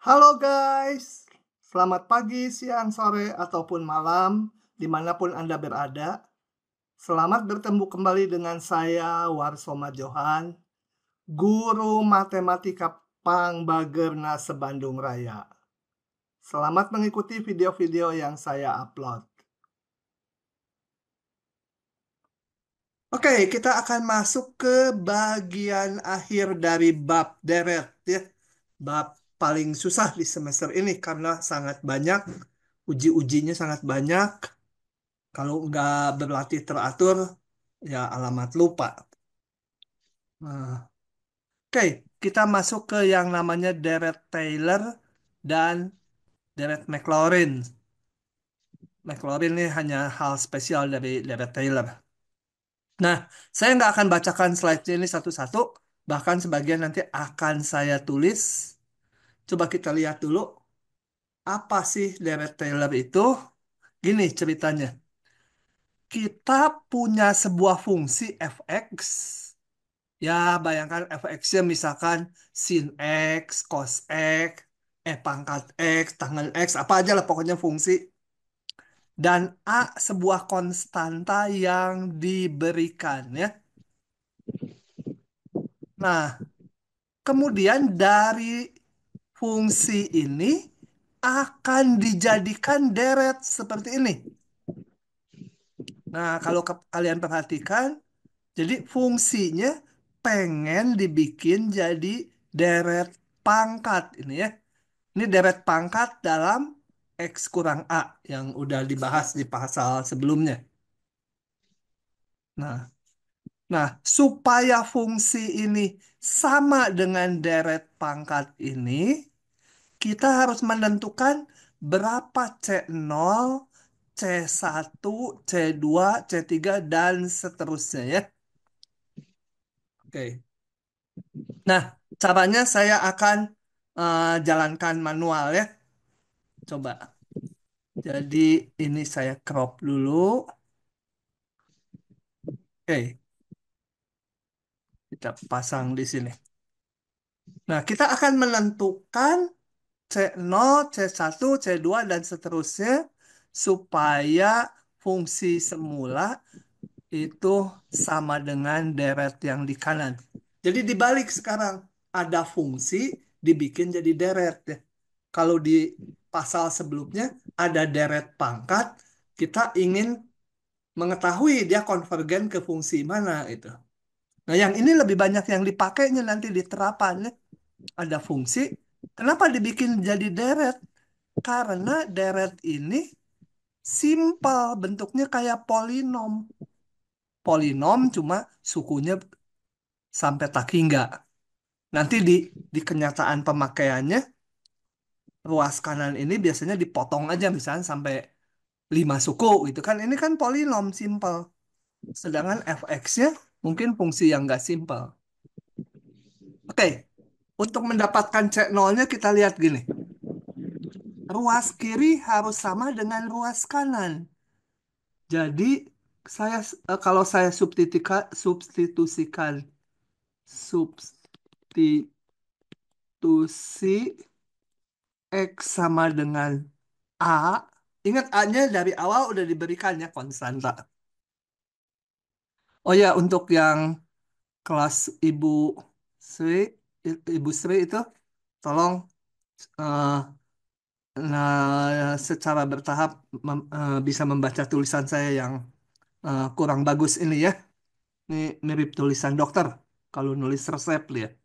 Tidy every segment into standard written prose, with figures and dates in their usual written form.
Halo guys, selamat pagi, siang, sore, ataupun malam, dimanapun Anda berada. Selamat bertemu kembali dengan saya, Warsoma Johan, guru matematika Pangbagerna Sebandung Raya. Selamat mengikuti video-video yang saya upload. Oke, kita akan masuk ke bagian akhir dari bab deret, ya. Bab paling susah di semester ini karena sangat banyak, uji-ujinya sangat banyak. Kalau nggak berlatih teratur, ya alamat lupa. Nah, oke, kita masuk ke yang namanya deret Taylor dan deret Maclaurin. Maclaurin ini hanya hal spesial dari deret Taylor. Nah, saya nggak akan bacakan slide ini satu-satu, bahkan sebagian nanti akan saya tulis. Coba kita lihat dulu, apa sih deret Taylor itu? Gini ceritanya. Kita punya sebuah fungsi fx. Ya, bayangkan fx-nya misalkan sin x, cos x, pangkat x, tangen x, apa aja lah pokoknya fungsi. Dan a sebuah konstanta yang diberikan ya. Nah, kemudian dari fungsi ini akan dijadikan deret seperti ini. Nah, kalau kalian perhatikan, jadi fungsinya pengen dibikin jadi deret pangkat ini ya. Ini deret pangkat dalam X kurang A yang udah dibahas di pasal sebelumnya. Nah, supaya fungsi ini sama dengan deret pangkat ini, kita harus menentukan berapa C0, C1, C2, C3, dan seterusnya ya. Oke. Nah, caranya saya akan jalankan manual ya. Coba. Jadi ini saya crop dulu. Oke, kita pasang di sini. Nah, kita akan menentukan C0, C1, C2, dan seterusnya supaya fungsi semula itu sama dengan deret yang di kanan. Jadi dibalik sekarang, ada fungsi dibikin jadi deret ya. Kalau di pasal sebelumnya ada deret pangkat, kita ingin mengetahui dia konvergen ke fungsi mana itu. Nah, yang ini lebih banyak yang dipakainya nanti di terapannya. Ada fungsi, kenapa dibikin jadi deret? Karena deret ini simpel, bentuknya kayak polinom. Polinom cuma sukunya sampai tak hingga. Nanti di kenyataan pemakaiannya, ruas kanan ini biasanya dipotong aja misalnya sampai 5 suku gitu kan. Ini kan polinom simpel. Sedangkan fx-nya mungkin fungsi yang nggak simpel. Oke, untuk mendapatkan C0-nya kita lihat gini. Ruas kiri harus sama dengan ruas kanan. Jadi kalau saya substitusikan substitusi X sama dengan A. Ingat A-nya dari awal udah diberikan ya konstanta. Oh ya, untuk yang kelas Sri, Ibu Sri itu tolong eh, secara bertahap bisa membaca tulisan saya yang kurang bagus ini ya. Ini mirip tulisan dokter kalau nulis resep lihat.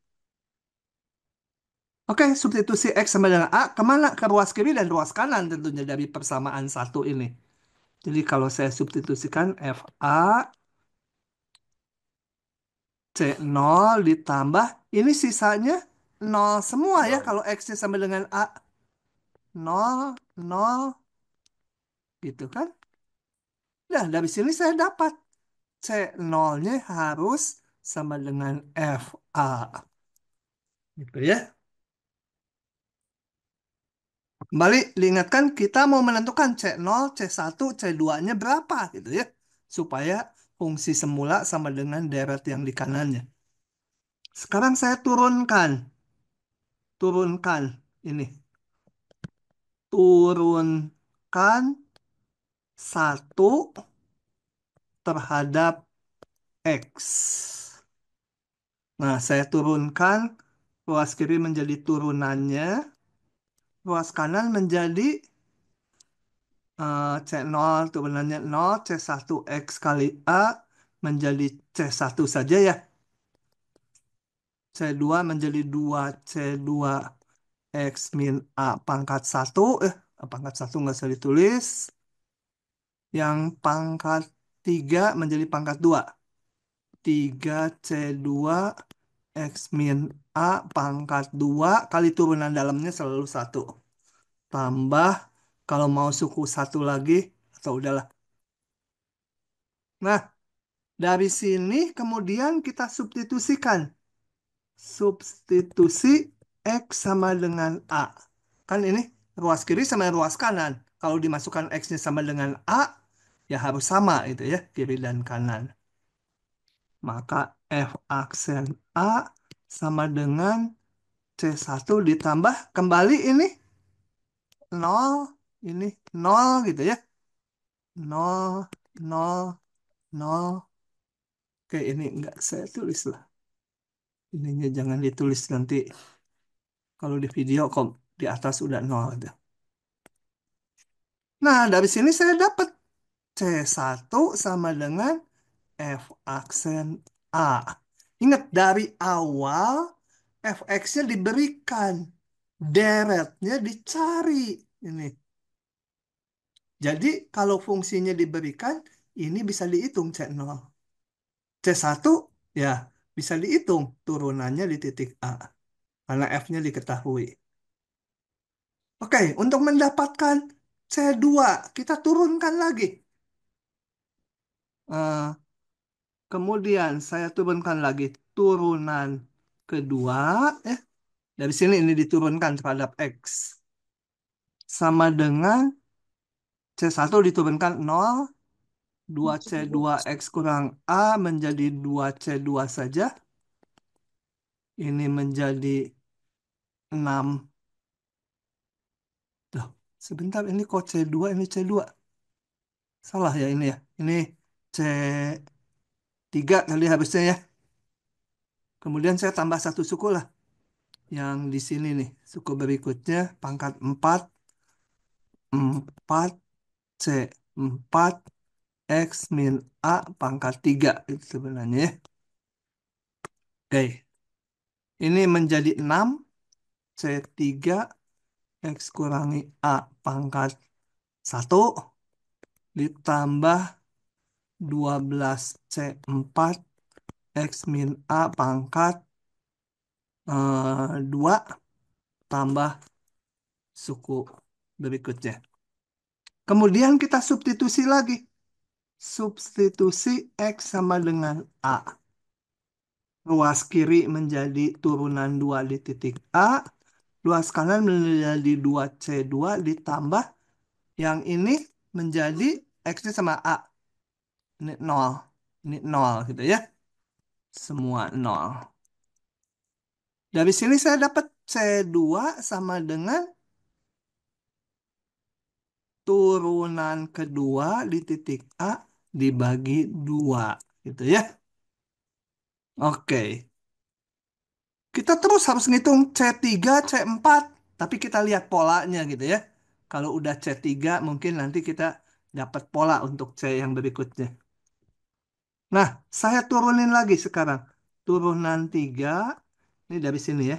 Oke, substitusi X sama dengan A kemana? Ke ruas kiri dan ruas kanan tentunya dari persamaan satu ini. Jadi kalau saya substitusikan FA C0 ditambah, ini sisanya 0 semua ya kalau X-nya sama dengan A. 0, 0, gitu kan. Nah, dari sini saya dapat C0-nya harus sama dengan FA. Gitu ya. Kembali diingatkan kita mau menentukan C0, C1, C2-nya berapa gitu ya. Supaya fungsi semula sama dengan deret yang di kanannya. Sekarang saya turunkan ini. turunkan satu terhadap X. Nah, saya turunkan ruas kiri menjadi turunannya, ruas kanan menjadi C0 turunannya 0, C1 X kali A menjadi C1 saja ya. C2 menjadi 2 C2 X min A pangkat 1. Pangkat 1 nggak usah ditulis. Yang pangkat 3 menjadi pangkat 2. 3 C2 X min A pangkat 2 kali turunan dalamnya selalu 1. Tambah kalau mau suku 1 lagi atau udahlah. Nah, dari sini kemudian kita substitusikan. Substitusi X sama dengan A. Kan ini ruas kiri sama ruas kanan. Kalau dimasukkan X-nya sama dengan A, ya harus sama itu ya, kiri dan kanan. Maka F aksen A sama dengan C1 ditambah kembali ini nol, ini nol gitu ya. Nol, nol, nol. Oke, ini enggak saya tulis lah. Ininya jangan ditulis nanti. Kalau di video kok di atas udah nol gitu. Nah, dari sini saya dapat C1 sama dengan F aksen A. Ingat, dari awal fx-nya diberikan. Deretnya dicari. Ini. Jadi, kalau fungsinya diberikan, ini bisa dihitung C0. C1, ya bisa dihitung turunannya di titik A. Karena F-nya diketahui. Oke, untuk mendapatkan C2, kita turunkan lagi. Eh, Kemudian saya turunkan lagi turunan kedua. Eh, dari sini ini diturunkan terhadap X. Sama dengan C1 diturunkan 0. 2C2X kurang A menjadi 2C2 saja. Ini menjadi 6. Loh, sebentar ini kok C2, ini C2. Salah ya ini ya. Ini C3 kali harusnya ya. Kemudian saya tambah satu suku lah. Yang di sini nih. Suku berikutnya pangkat 4. 4 C 4 X min A pangkat 3 itu sebenarnya ya. Oke. Ini menjadi 6 C3 X kurangi A pangkat 1 ditambah 12 C4 X min A pangkat 2 tambah suku berikutnya. Kemudian kita substitusi lagi. Substitusi X sama dengan A. Ruas kiri menjadi turunan 2 di titik A. Luas kanan menjadi 2C2 ditambah yang ini menjadi X-nya sama A. Ini 0. Ini 0 gitu ya. Semua 0. Dari sini saya dapat C2 sama dengan turunan kedua di titik A dibagi 2. Gitu ya. Oke. Kita terus harus ngitung C3, C4. Tapi kita lihat polanya gitu ya. Kalau udah C3 mungkin nanti kita dapat pola untuk C yang berikutnya. Nah, saya turunin lagi sekarang. Turunan 3. Ini dari sini ya.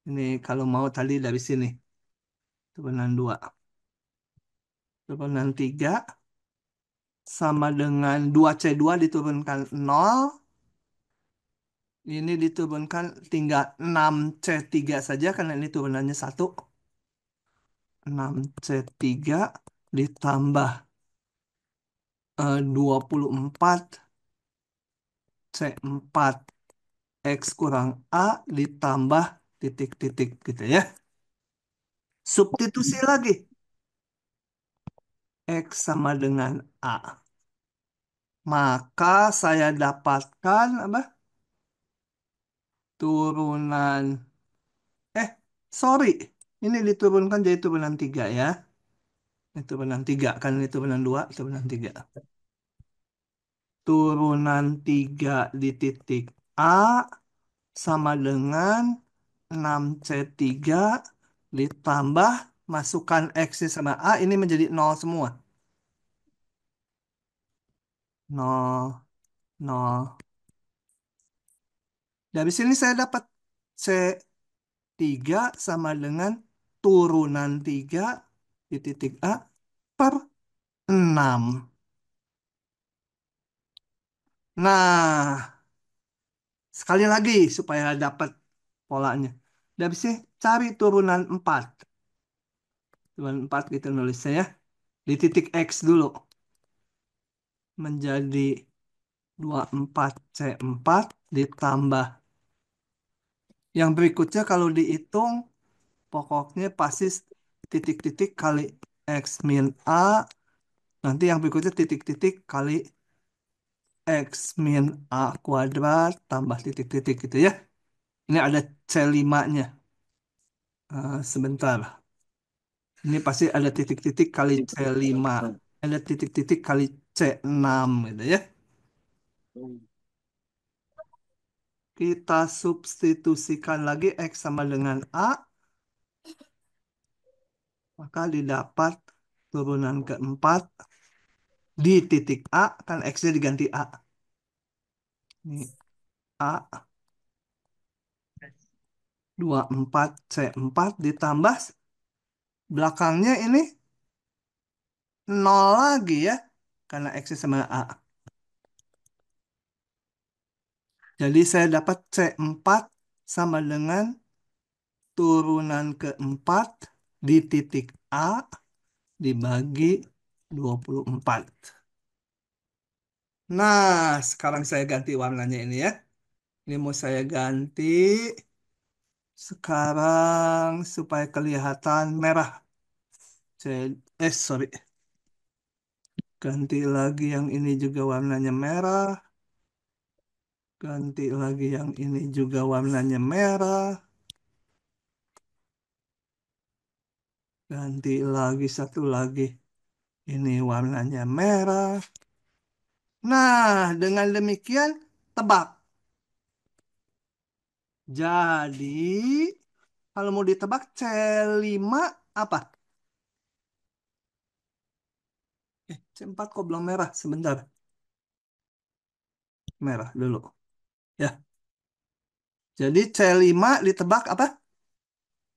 Ini kalau mau tadi dari sini. Turunan 2. Turunan 3 sama dengan 2C2 diturunkan 0. Ini diturunkan tinggal 6C3 saja karena ini turunannya 1. 6C3 ditambah 24 C4 X kurang A ditambah titik-titik gitu ya. Substitusi lagi. X sama dengan A. Maka saya dapatkan apa? Turunan. Sorry. Ini diturunkan jadi turunan 3 ya. Ini turunan 3 kan ini turunan 2, turunan 3. Turunan 3 di titik A sama dengan 6C3 ditambah masukkan X sama A ini menjadi nol semua. Nol, nol. Dari sini saya dapat C3 sama dengan turunan 3 di titik A per 6. Nah, sekali lagi supaya dapat polanya. Dari sini cari turunan 4. Turunan 4 gitu nulisnya ya. Di titik X dulu. Menjadi 24C4 ditambah. Yang berikutnya kalau dihitung, pokoknya pasti titik-titik kali X min A. Nanti yang berikutnya titik-titik kali X min A kuadrat tambah titik-titik gitu ya. Ini ada C5-nya. Sebentar. Ini pasti ada titik-titik kali C5. Ada titik-titik kali C6 gitu ya. Kita substitusikan lagi X sama dengan A. Maka didapat turunan keempat di titik A. Kan X-nya diganti A. Ini A 24C4 ditambah belakangnya ini nol lagi ya. Karena X sama A. Jadi saya dapat C4 sama dengan turunan keempat di titik A dibagi 24. Nah, sekarang saya ganti warnanya ini ya. Ini mau saya ganti sekarang supaya kelihatan merah. Sorry. Ganti lagi yang ini juga warnanya merah. Ganti lagi yang ini juga warnanya merah. Ganti lagi satu lagi. Ini warnanya merah. Nah, dengan demikian tebak. Jadi, kalau mau ditebak C5 apa? C4 kok belum merah? Sebentar. Merah dulu. Ya. Jadi C5 ditebak apa?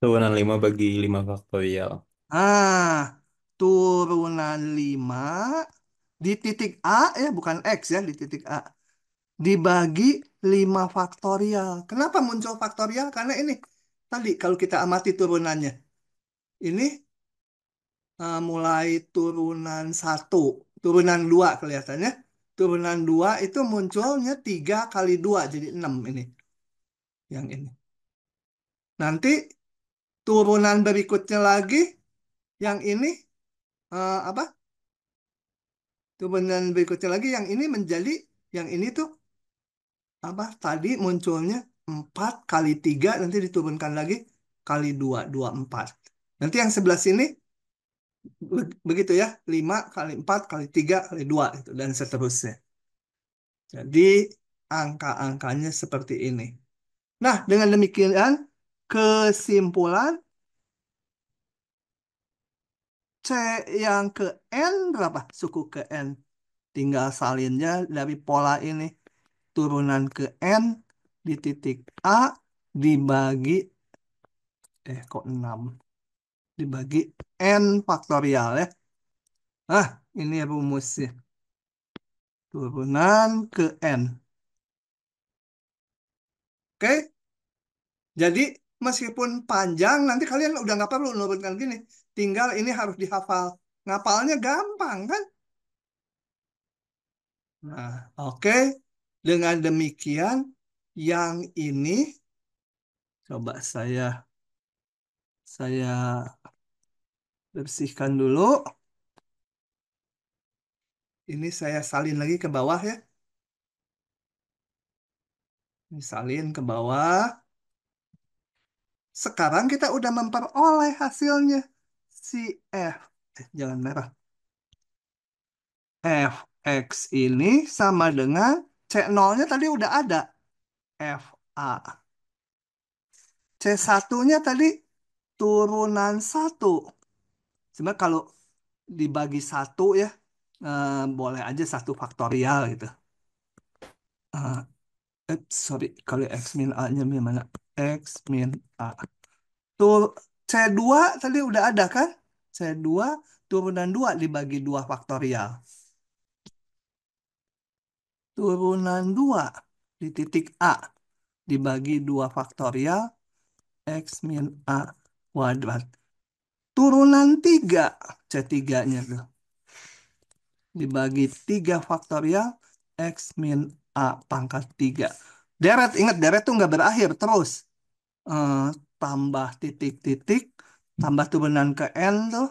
Turunan 5 bagi 5 faktorial. Turunan 5 di titik A ya, bukan X ya, di titik A. Dibagi 5 faktorial. Kenapa muncul faktorial? Karena ini tadi kalau kita amati turunannya. Ini mulai turunan satu, turunan 2 kelihatannya. Turunan 2 itu munculnya 3 kali 2 jadi 6 ini. Yang ini. Nanti turunan berikutnya lagi, yang ini apa? Turunan berikutnya lagi yang ini menjadi, yang ini tuh apa? Tadi munculnya 4 kali 3 nanti diturunkan lagi kali 2 4. Nanti yang sebelah sini begitu ya, 5 kali 4 kali 3 kali 2 itu, dan seterusnya. Jadi angka-angkanya seperti ini. Nah, dengan demikian kesimpulan C yang ke N berapa? Suku ke N. Tinggal salinnya dari pola ini. Turunan ke N di titik A dibagi, kok 6? Dibagi N faktorial ya. Ini rumusnya. Turunan ke N. Oke? Jadi meskipun panjang, nanti kalian udah nggak perlu nurunkan gini. Tinggal ini harus dihafal. Ngapalnya gampang kan? Nah, oke. Dengan demikian, yang ini coba saya bersihkan dulu. Ini saya salin lagi ke bawah ya. Ini salin ke bawah. Sekarang kita udah memperoleh hasilnya. Si F, jangan merah. Fx ini sama dengan C0-nya tadi udah ada. Fa. C1-nya tadi turunan satu. Sebenarnya kalau dibagi satu ya, boleh aja satu faktorial gitu. Eh, sorry, kalau X min A-nya gimana? X min A. Tuh, C2 tadi udah ada kan? C2 turunan 2 dibagi 2 faktorial. Turunan 2 di titik A dibagi 2 faktorial X min A kuadrat. Turunan 3 C3-nya tuh dibagi 3 faktorial X min A pangkat 3. Deret, ingat deret tuh nggak berakhir terus. Eh, tambah titik-titik, tambah turunan ke N tuh,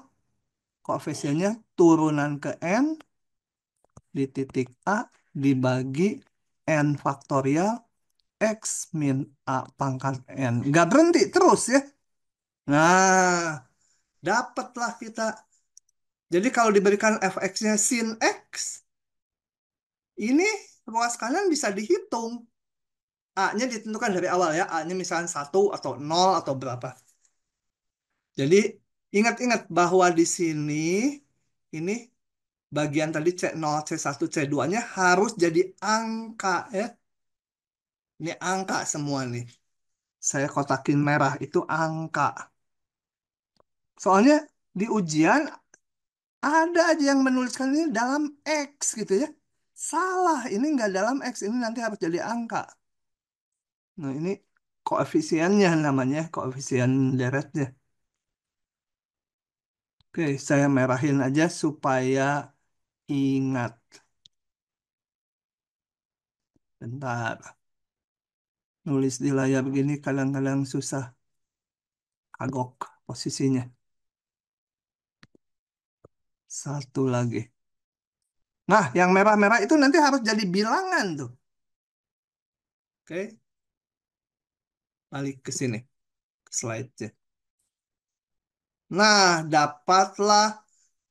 koefisiennya turunan ke N di titik A dibagi N faktorial X min A pangkat N. Nggak berhenti terus ya. Nah, dapatlah kita. Jadi kalau diberikan fx-nya sin X, ini ruas kanan bisa dihitung. A-nya ditentukan dari awal ya. A-nya misalnya 1 atau 0 atau berapa. Jadi ingat-ingat bahwa di sini ini bagian tadi C0, C1, C2-nya harus jadi angka ya. Ini angka semua nih. Saya kotakin merah itu angka. Soalnya di ujian ada aja yang menuliskan ini dalam X gitu ya. Salah, ini nggak dalam X, ini nanti harus jadi angka. Nah ini koefisiennya namanya, koefisien deretnya. Oke, saya merahin aja supaya ingat. Bentar, nulis di layar begini kadang-kadang susah, kagok posisinya. Satu lagi. Nah, yang merah-merah itu nanti harus jadi bilangan tuh. Oke, balik ke sini, ke slide-nya. Nah, dapatlah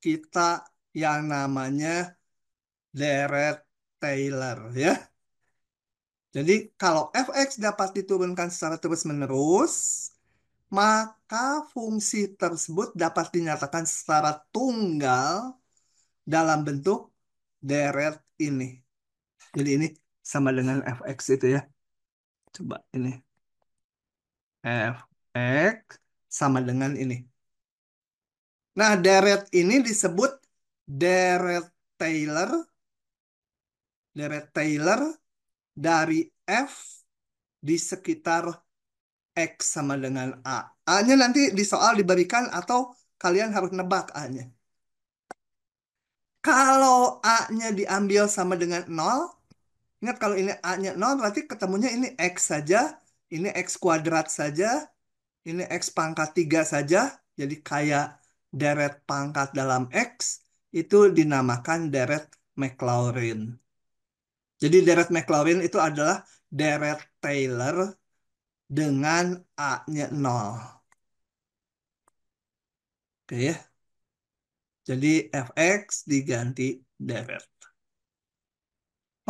kita yang namanya deret Taylor ya. Jadi kalau fx dapat diturunkan secara terus-menerus, maka fungsi tersebut dapat dinyatakan secara tunggal dalam bentuk deret ini. Jadi ini sama dengan fx itu ya. Coba ini fx sama dengan ini. Nah, deret ini disebut deret Taylor, dari f di sekitar X sama dengan A. A-nya nanti di soal diberikan atau kalian harus nebak A-nya. Kalau A-nya diambil sama dengan 0, ingat kalau ini A-nya 0 berarti ketemunya ini X saja, ini X kuadrat saja, ini X pangkat 3 saja. Jadi kayak deret pangkat dalam X itu dinamakan deret Maclaurin. Jadi deret Maclaurin itu adalah deret Taylor dengan A-nya 0. Oke ya. Jadi fx diganti deret.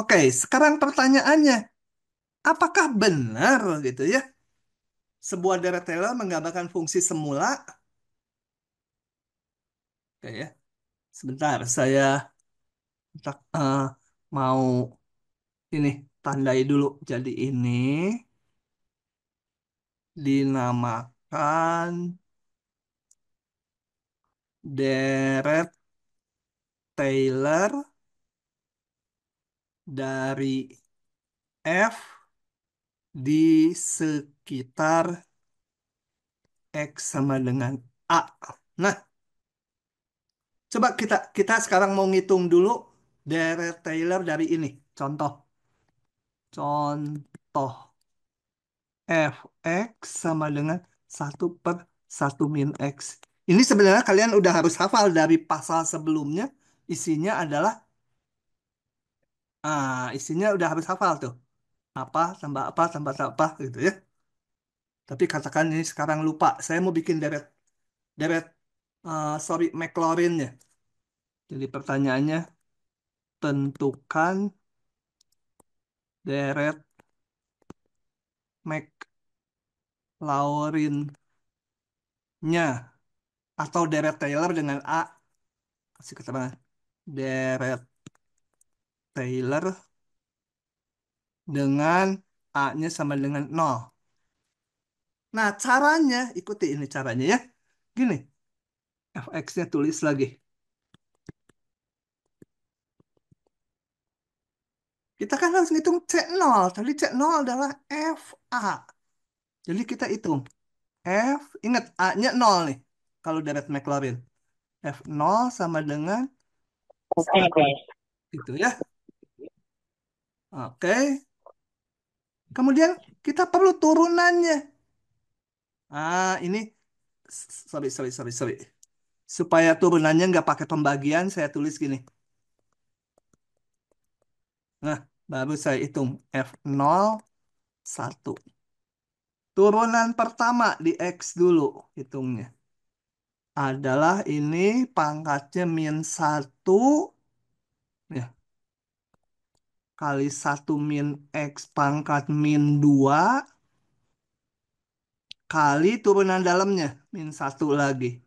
Oke, sekarang pertanyaannya, apakah benar gitu ya? Sebuah deret Taylor menggambarkan fungsi semula? Oke ya. Sebentar, saya mau ini tandai dulu. Jadi ini dinamakan deret Taylor dari F di sekitar X sama dengan A. Nah, coba kita kita sekarang mau ngitung dulu deret Taylor dari ini. Contoh. Contoh. Fx sama dengan 1/1 min X. Ini sebenarnya kalian udah harus hafal dari pasal sebelumnya. Isinya adalah, isinya udah harus hafal tuh. Apa tambah apa tambah apa gitu ya. Tapi katakan ini sekarang lupa. Saya mau bikin deret deret sorry Maclaurin-nya. Jadi pertanyaannya tentukan deret Maclaurin-nya atau deret Taylor dengan A. Kasih keterangan. Deret Taylor dengan A-nya sama dengan nol. Nah, caranya, ikuti ini caranya ya. Gini, fx-nya tulis lagi. Kita kan harus ngitung C0. Tadi C0 adalah FA. Jadi kita hitung. Ingat A-nya nol nih. Kalau deret Maclaurin. F0 sama dengan Oke. 1. Gitu ya. Oke. Kemudian kita perlu turunannya. Ini, sorry. Supaya turunannya nggak pakai pembagian, saya tulis gini. Nah, baru saya hitung F0, 1. Turunan pertama di X dulu hitungnya. Adalah ini pangkatnya -1 ya, kali 1 - X pangkat -2 kali turunan dalamnya -1 lagi.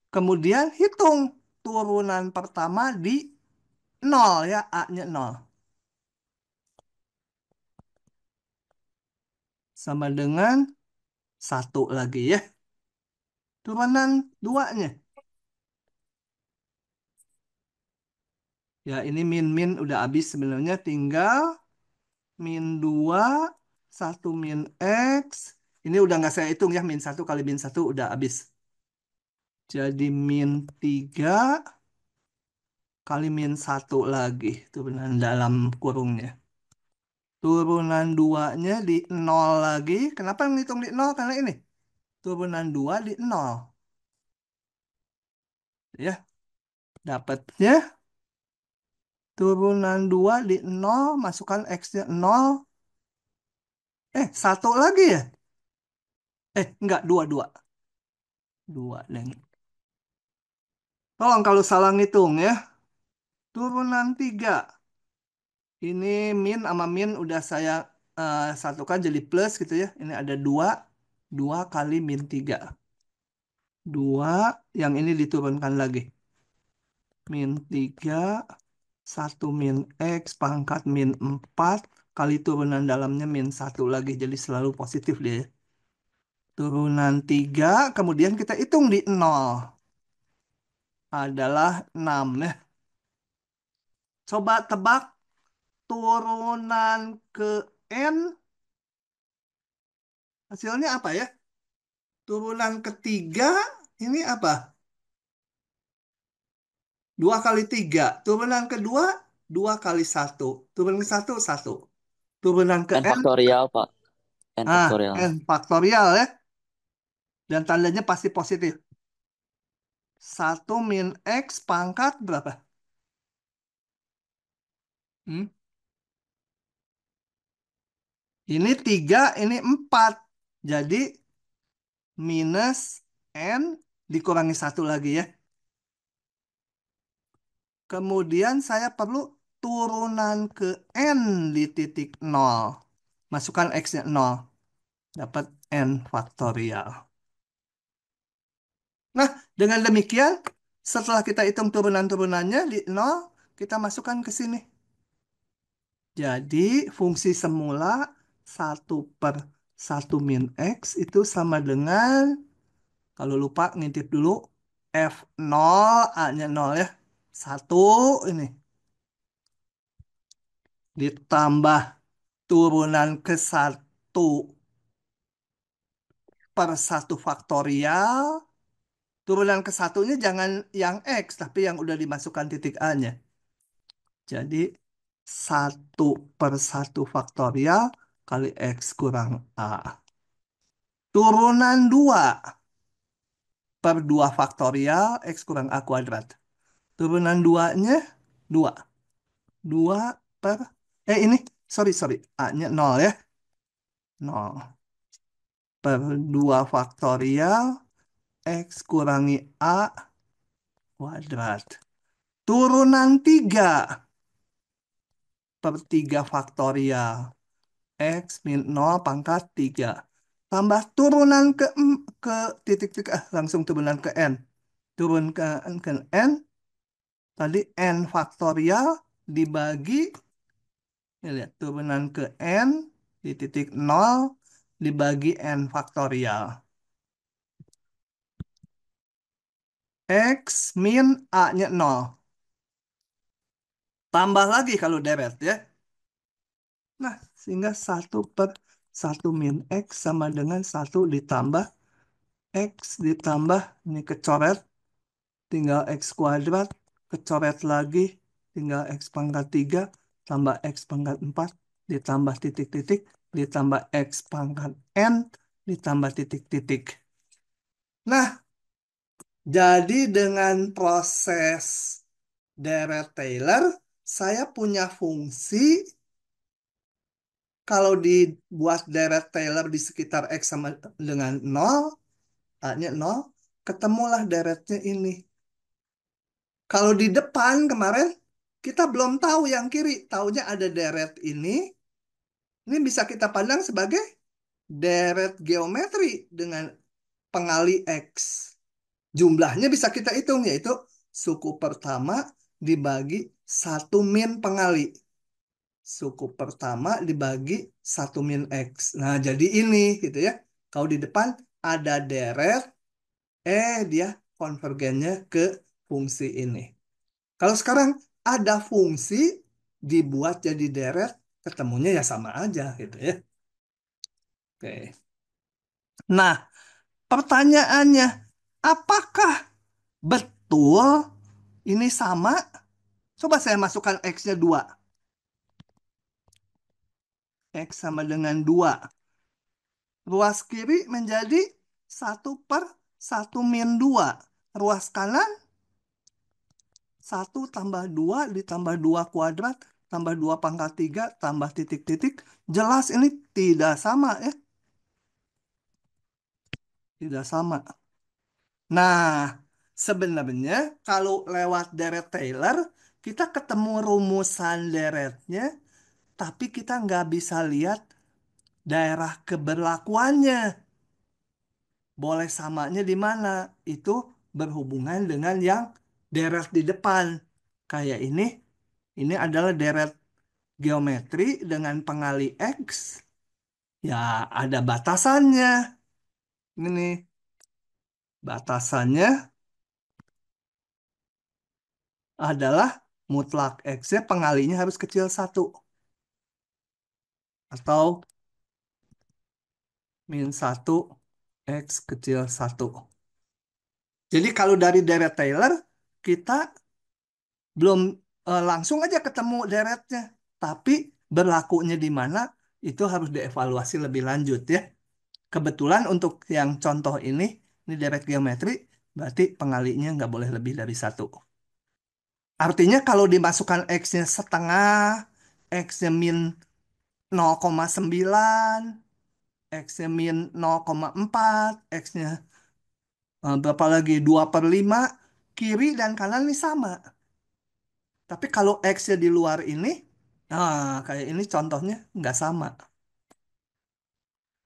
Kemudian hitung turunan pertama di nol ya, A-nya nol. Sama dengan 1 lagi ya. Turunan duanya. Ya ini min udah habis sebenarnya. Tinggal -2, 1 - X. Ini udah nggak saya hitung ya. -1 kali -1 udah habis. Jadi -3 kali -1 lagi. Turunan dalam kurungnya. Turunan duanya di nol lagi. Kenapa ngitung di nol? Karena ini. Turunan 2 di nol. Ya, dapatnya turunan 2 di nol. Masukkan X-nya nol. 1 lagi ya? Enggak, 2 2. 2, Neng. Tolong kalau salah ngitung ya. Turunan 3. Ini min sama min udah saya satukan jadi plus gitu ya. Ini ada 2. 2 kali -3. 2, yang ini diturunkan lagi. -3, 1 - X pangkat -4 kali turunan dalamnya -1 lagi. Jadi selalu positif dia. Turunan 3, kemudian kita hitung di nol. Adalah 6 ya. Coba tebak turunan ke N hasilnya apa ya? Turunan ketiga ini apa? 2 kali 3. Turunan kedua 2 kali 1. Turunan ke 1 1. Turunan ke N N, faktorial, Pak. N faktorial. N faktorial ya. Dan tandanya pasti positif. 1 - X pangkat berapa? Hmm? Ini 3, ini 4. Jadi minus N dikurangi 1 lagi ya. Kemudian saya perlu turunan ke N di titik nol. Masukkan X-nya nol. Dapat N faktorial. Nah, dengan demikian, setelah kita hitung turunan-turunannya di nol, kita masukkan ke sini. Jadi, fungsi semula 1/1 - X itu sama dengan, kalau lupa ngintip dulu, F0, A-nya 0 ya. 1 ini. Ditambah turunan ke 1/1 faktorial. Turunan ke satunya jangan yang X, tapi yang udah dimasukkan titik A-nya. Jadi 1/1 faktorial kali X kurang A. Turunan 2/2 faktorial X kurang A kuadrat. Turunan 2-nya 2. 2 per, ini, sorry, A-nya 0 ya. 0. per 2 faktorial X kurangi A kuadrat. Turunan 3 per 3 faktorial. X min 0 pangkat 3. Tambah turunan ke titik-titik, langsung turunan ke N. Turun ke N, tadi N faktorial dibagi, ya lihat, turunan ke N di titik 0 dibagi N faktorial. X min A-nya 0. Tambah lagi kalau deret ya. Nah, sehingga 1/1 min X sama dengan 1 ditambah X ditambah, ini kecoret, tinggal X kuadrat, kecoret lagi, tinggal X pangkat 3, tambah X pangkat 4, ditambah titik-titik, ditambah X pangkat N, ditambah titik-titik. Nah, jadi dengan proses deret Taylor, saya punya fungsi. Kalau dibuat deret Taylor di sekitar X sama dengan 0, A-nya 0, ketemulah deretnya ini. Kalau di depan kemarin, kita belum tahu yang kiri. Taunya ada deret ini. Ini bisa kita pandang sebagai deret geometri dengan pengali X. Jumlahnya bisa kita hitung, yaitu suku pertama dibagi 1 min pengali. Suku pertama dibagi 1 min X. Nah, jadi ini gitu ya. Kalau di depan ada deret, dia konvergennya ke fungsi ini. Kalau sekarang ada fungsi dibuat jadi deret, ketemunya ya sama aja gitu ya. Oke. Nah, pertanyaannya, apakah betul ini sama? Coba saya masukkan X-nya 2. X sama dengan 2. Ruas kiri menjadi 1/1 min 2. Ruas kanan 1 tambah 2 ditambah 2 kuadrat tambah 2 pangkat 3 tambah titik-titik. Jelas ini tidak sama ya. Tidak sama. Nah, sebenarnya kalau lewat deret Taylor, kita ketemu rumusan deretnya, tapi kita nggak bisa lihat daerah keberlakuannya. Boleh samanya di mana? Itu berhubungan dengan yang deret di depan. Kayak ini adalah deret geometri dengan pengali X. Ya, ada batasannya. Ini nih, batasannya adalah mutlak X-nya pengalinya harus kecil 1. Atau -1 X kecil 1. Jadi kalau dari deret Taylor, kita belum langsung aja ketemu deretnya. Tapi berlakunya di mana, itu harus dievaluasi lebih lanjut ya. Kebetulan untuk yang contoh ini deret geometri, berarti pengalinya nggak boleh lebih dari 1. Artinya kalau dimasukkan X-nya setengah, X-nya min 0,9, X-nya min 0,4, X-nya berapa lagi? 2/5, kiri dan kanan ini sama. Tapi kalau X-nya di luar ini, nah kayak ini contohnya nggak sama.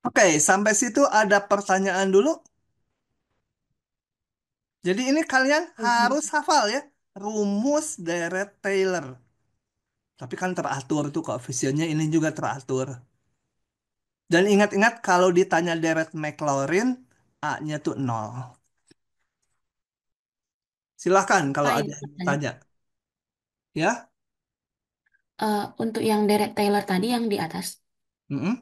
Oke, sampai situ ada pertanyaan dulu. Jadi ini kalian harus hafal ya, rumus deret Taylor. Tapi kan teratur tuh koefisiennya, ini juga teratur. Dan ingat-ingat kalau ditanya deret Maclaurin, A-nya tuh 0. Silahkan kalau Pak, ada ini yang pertanyaan. tanya. Ya? Untuk yang deret Taylor tadi yang di atas, Mm-mm.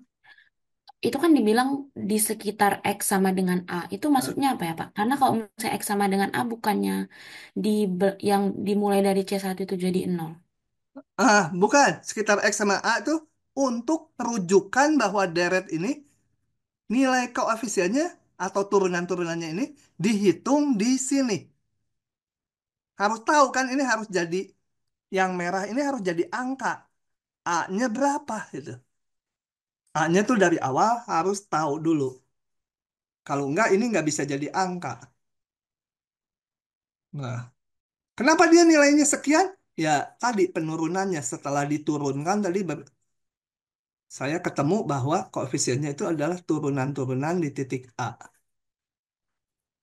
itu kan dibilang di sekitar X sama dengan A. Itu Eh, maksudnya apa ya, Pak? Karena kalau misalnya X sama dengan A bukannya yang dimulai dari C1 itu jadi 0. bukan. Sekitar X sama A tuh untuk rujukan bahwa deret ini nilai koefisiennya atau turunan-turunannya ini dihitung di sini. Harus tahu kan ini harus jadi yang merah ini harus jadi angka. A-nya berapa gitu. A-nya tuh dari awal harus tahu dulu. Kalau enggak, ini nggak bisa jadi angka. Nah, kenapa dia nilainya sekian? Ya, tadi penurunannya setelah diturunkan tadi saya ketemu bahwa koefisiennya itu adalah turunan-turunan di titik A.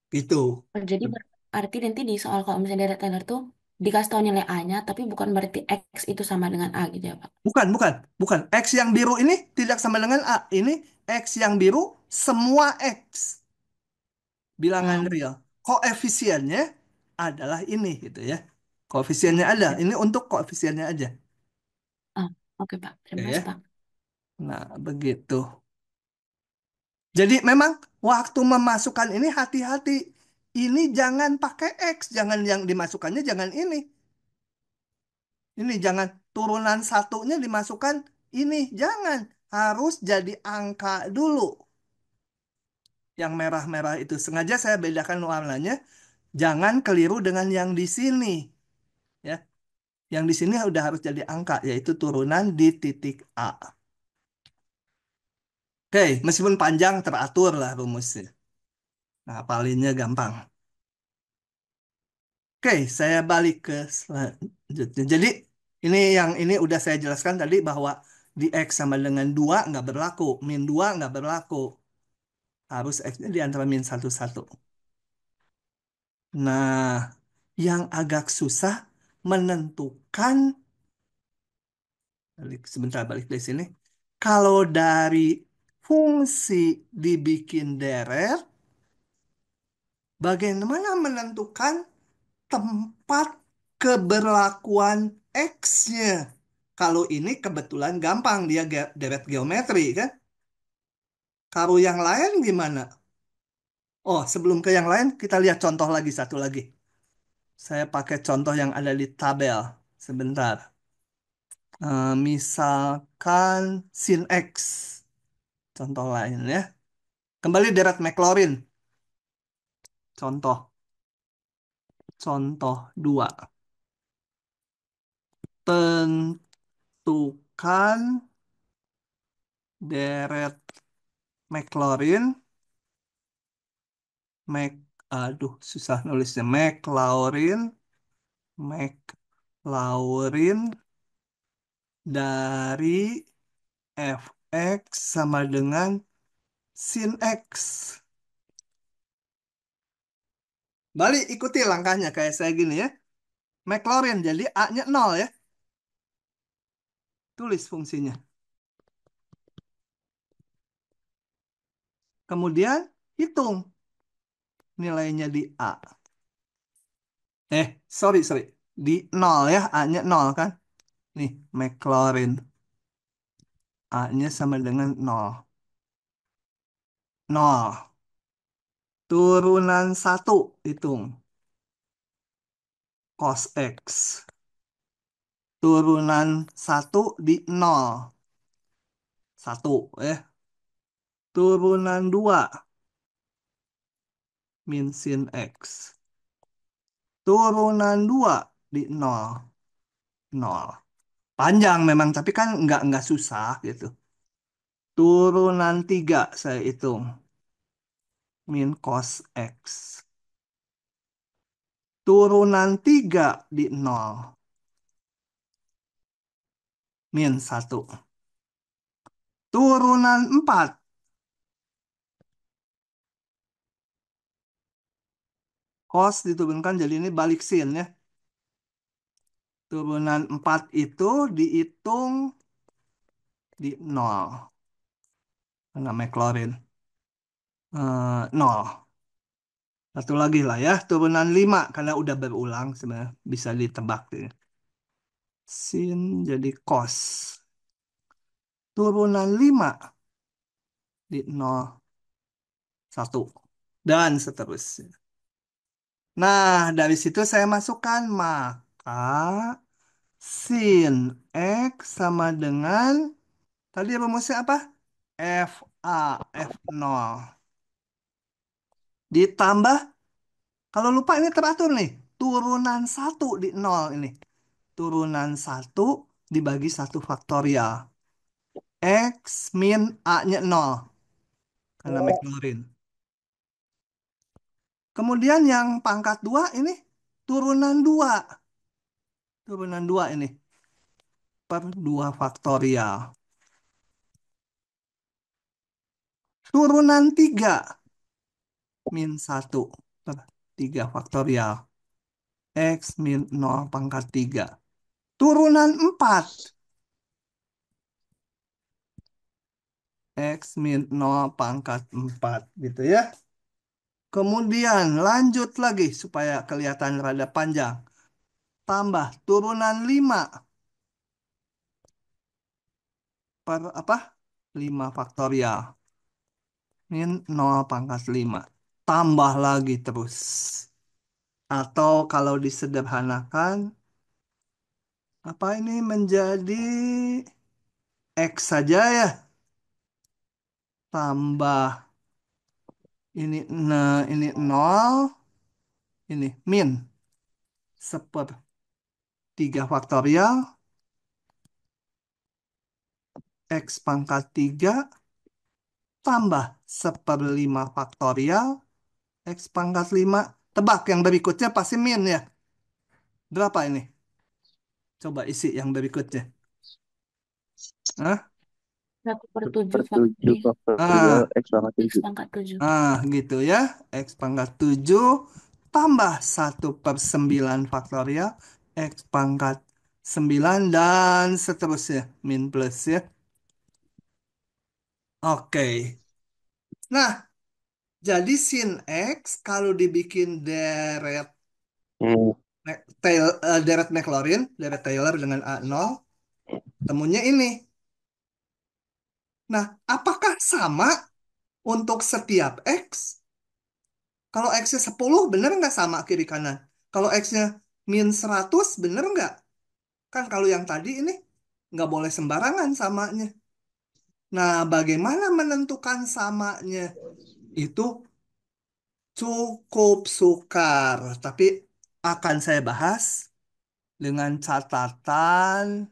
Gitu. Jadi berarti nanti di soal kalau misalnya dari Taylor tuh dikasih tahu nilai A-nya, tapi bukan berarti X itu sama dengan A gitu ya, Pak? Bukan, bukan, bukan. X yang biru ini tidak sama dengan A. Ini X yang biru semua X. Bilangan Ah, real. Koefisiennya adalah ini gitu ya. Koefisiennya ada. oke. Ini untuk koefisiennya aja. Ah, oke, Pak. Ya, Terima ya. kasih, Pak. Nah, begitu. Jadi memang waktu memasukkan ini hati-hati. Ini jangan pakai X, jangan yang dimasukkannya jangan ini. Ini jangan turunan satunya dimasukkan ini, jangan. Harus jadi angka dulu. Yang merah-merah itu sengaja saya bedakan warnanya. Jangan keliru dengan yang di sini, ya. Yang di sini udah harus jadi angka, yaitu turunan di titik A. Oke, meskipun panjang teratur lah rumusnya. Nah, palinnya gampang. Oke, saya balik ke selanjutnya. Jadi ini yang ini udah saya jelaskan tadi bahwa di X sama dengan 2 nggak berlaku. Min 2 nggak berlaku. Harus X-nya di antara min satu satu. Nah, yang agak susah menentukan, sebentar balik dari sini. Kalau dari fungsi dibikin deret, bagaimana menentukan tempat keberlakuan X-nya? Kalau ini kebetulan gampang, dia deret geometri kan? Kalau yang lain gimana? Oh, sebelum ke yang lain, kita lihat contoh lagi satu lagi. Saya pakai contoh yang ada di tabel. Sebentar. Misalkan sin X. Contoh lain ya. Kembali deret Maclaurin. Contoh. Contoh 2. Tentukan deret Maclaurin. Mac, aduh susah nulisnya. Maclaurin dari fx sama dengan sin x. Balik ikuti langkahnya kayak saya gini ya. Maclaurin jadi A-nya 0 ya. Tulis fungsinya. Kemudian hitung nilainya di A. Sorry, sorry. Di 0 ya, A-nya 0 kan. Nih, Maclaurin. A-nya sama dengan 0. 0. Turunan 1 hitung. Cos X. Turunan 1 di 0. 1 ya. Turunan 2 min sin X. Turunan 2 di 0. 0. Panjang memang, tapi kan nggak susah gitu. Turunan 3 saya hitung. Min cos X. Turunan 3 di 0. Min 1. Turunan 4. Cos diturunkan jadi ini balik sin ya. Turunan 4 itu dihitung di 0. Karena Maclaurin. 0. Satu lagi lah ya. Turunan 5. Karena udah berulang sebenarnya. Bisa ditebak. Ya. Sin jadi cos. Turunan 5 di 0. 1. Dan seterusnya. Nah, dari situ saya masukkan. Maka sin X sama dengan, tadi rumusnya apa? FA, F0. Ditambah, kalau lupa ini teratur nih. Turunan 1 di 0 ini. Turunan 1 dibagi 1 faktorial. X min A-nya 0. Karena Maclaurin. Kemudian yang pangkat 2 ini turunan 2. Turunan 2 ini per 2 faktorial. Turunan 3 min 1 per 3 faktorial. X min 0 pangkat 3. Turunan 4. X min 0 pangkat 4. Gitu ya. Kemudian lanjut lagi supaya kelihatan rada panjang. Tambah turunan 5 per apa? 5 faktorial. Min 0 pangkat 5. Tambah lagi terus. Atau kalau disederhanakan, apa ini menjadi X saja ya. Tambah ini 0, ini min. Seper 3 faktorial. X pangkat 3 tambah seperlima faktorial. X pangkat 5. Tebak yang berikutnya pasti min ya. Berapa ini? Coba isi yang berikutnya. Hah? 1/7 per 7 faktorial. faktorial Ah, X pangkat X 7. pangkat 7. gitu ya. X pangkat 7 tambah 1/9 faktorial. X pangkat 9 dan seterusnya. Min plus ya. Oke. Nah, jadi sin X kalau dibikin Hmm. Deret Maclaurin, deret Taylor dengan A0, temunya ini. Nah, apakah sama untuk setiap X? Kalau X-nya 10, bener nggak sama kiri kanan? Kalau X-nya min 100, bener nggak? Kan kalau yang tadi ini nggak boleh sembarangan samanya. Nah, bagaimana menentukan samanya? Itu cukup sukar, tapi akan saya bahas dengan catatan.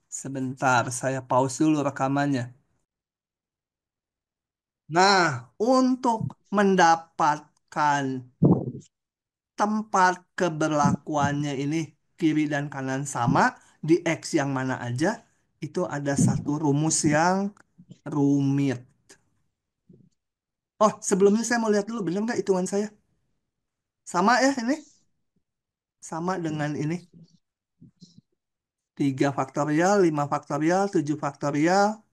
Sebentar, saya pause dulu rekamannya. Nah, untuk mendapatkan tempat keberlakuannya ini kiri dan kanan sama di X yang mana aja, itu ada satu rumus yang rumit. Oh, sebelumnya saya mau lihat dulu, bener nggak hitungan saya? Sama ya ini? Sama dengan ini. 3 faktorial, 5 faktorial, 7 faktorial.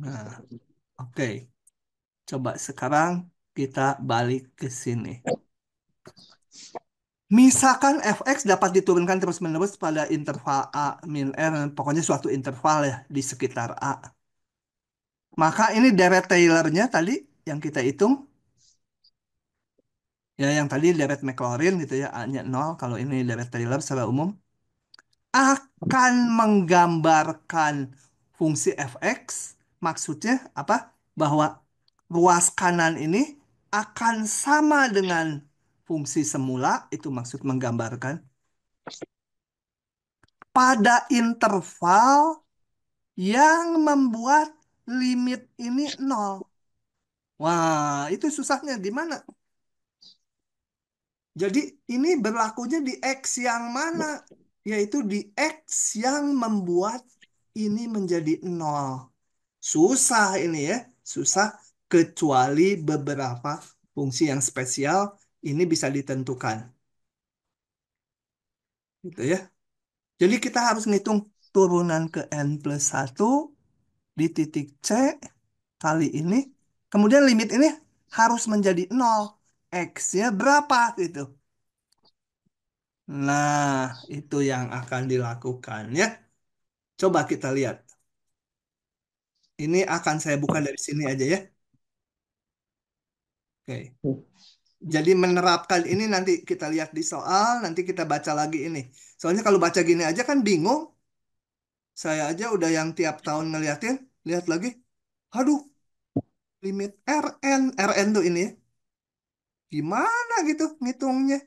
Nah, oke. Coba sekarang kita balik ke sini. Misalkan fx dapat diturunkan terus-menerus pada interval a min r, pokoknya suatu interval ya di sekitar a. Maka ini deret Taylor-nya tadi yang kita hitung, ya yang tadi deret Maclaurin gitu ya, a-nya 0, kalau ini deret Taylor secara umum, akan menggambarkan fungsi fx, maksudnya apa? Bahwa ruas kanan ini akan sama dengan fungsi semula, itu maksud menggambarkan, pada interval yang membuat limit ini nol. Wah, itu susahnya di mana? Jadi ini berlakunya di X yang mana? Yaitu di X yang membuat ini menjadi nol. Susah ini ya, susah kecuali beberapa fungsi yang spesial ini bisa ditentukan. Gitu ya. Jadi kita harus ngitung turunan ke N plus 1 di titik C kali ini. Kemudian limit ini harus menjadi nol. X-nya berapa gitu. Nah, itu yang akan dilakukan ya. Coba kita lihat. Ini akan saya buka dari sini aja ya. Oke. Jadi menerapkan ini nanti kita lihat di soal, nanti kita baca lagi ini. Soalnya kalau baca gini aja kan bingung. Saya aja udah yang tiap tahun ngeliatin, lihat lagi. Aduh, limit RN tuh ini ya. Gimana gitu ngitungnya?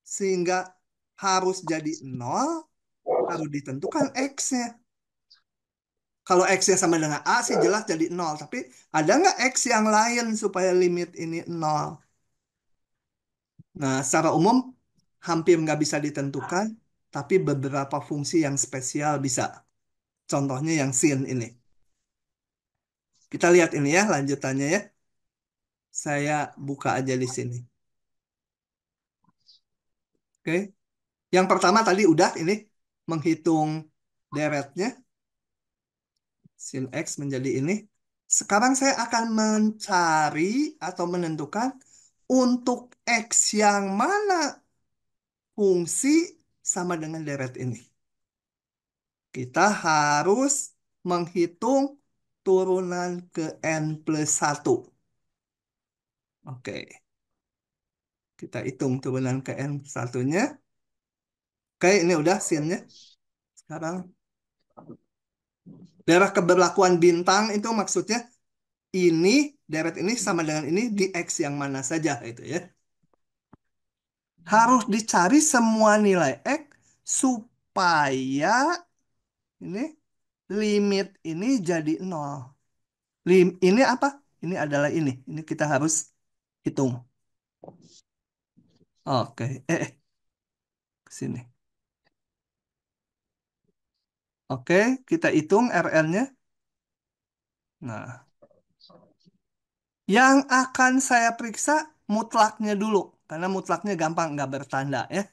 Sehingga harus jadi nol, harus ditentukan X-nya. Kalau X-nya sama dengan A sih jelas jadi nol. Tapi ada nggak X yang lain supaya limit ini nol? Nah, secara umum hampir nggak bisa ditentukan, tapi beberapa fungsi yang spesial bisa. Contohnya yang sin ini. Kita lihat ini ya lanjutannya ya. Saya buka aja di sini. Oke. Yang pertama tadi udah ini menghitung deretnya. Sin X menjadi ini. Sekarang saya akan mencari atau menentukan untuk X yang mana fungsi sama dengan deret ini. Kita harus menghitung turunan ke N plus 1. Oke, kita hitung turunan ke N satunya. Oke, ini udah sinnya. Sekarang daerah keberlakuan bintang itu maksudnya ini, deret ini sama dengan ini di X yang mana saja itu ya. Harus dicari semua nilai X supaya ini limit ini jadi nol. Ini apa? Ini adalah ini. Ini kita harus hitung. Oke, ke sini. Oke, kita hitung RN-nya. Nah, yang akan saya periksa mutlaknya dulu. Karena mutlaknya gampang, nggak bertanda ya.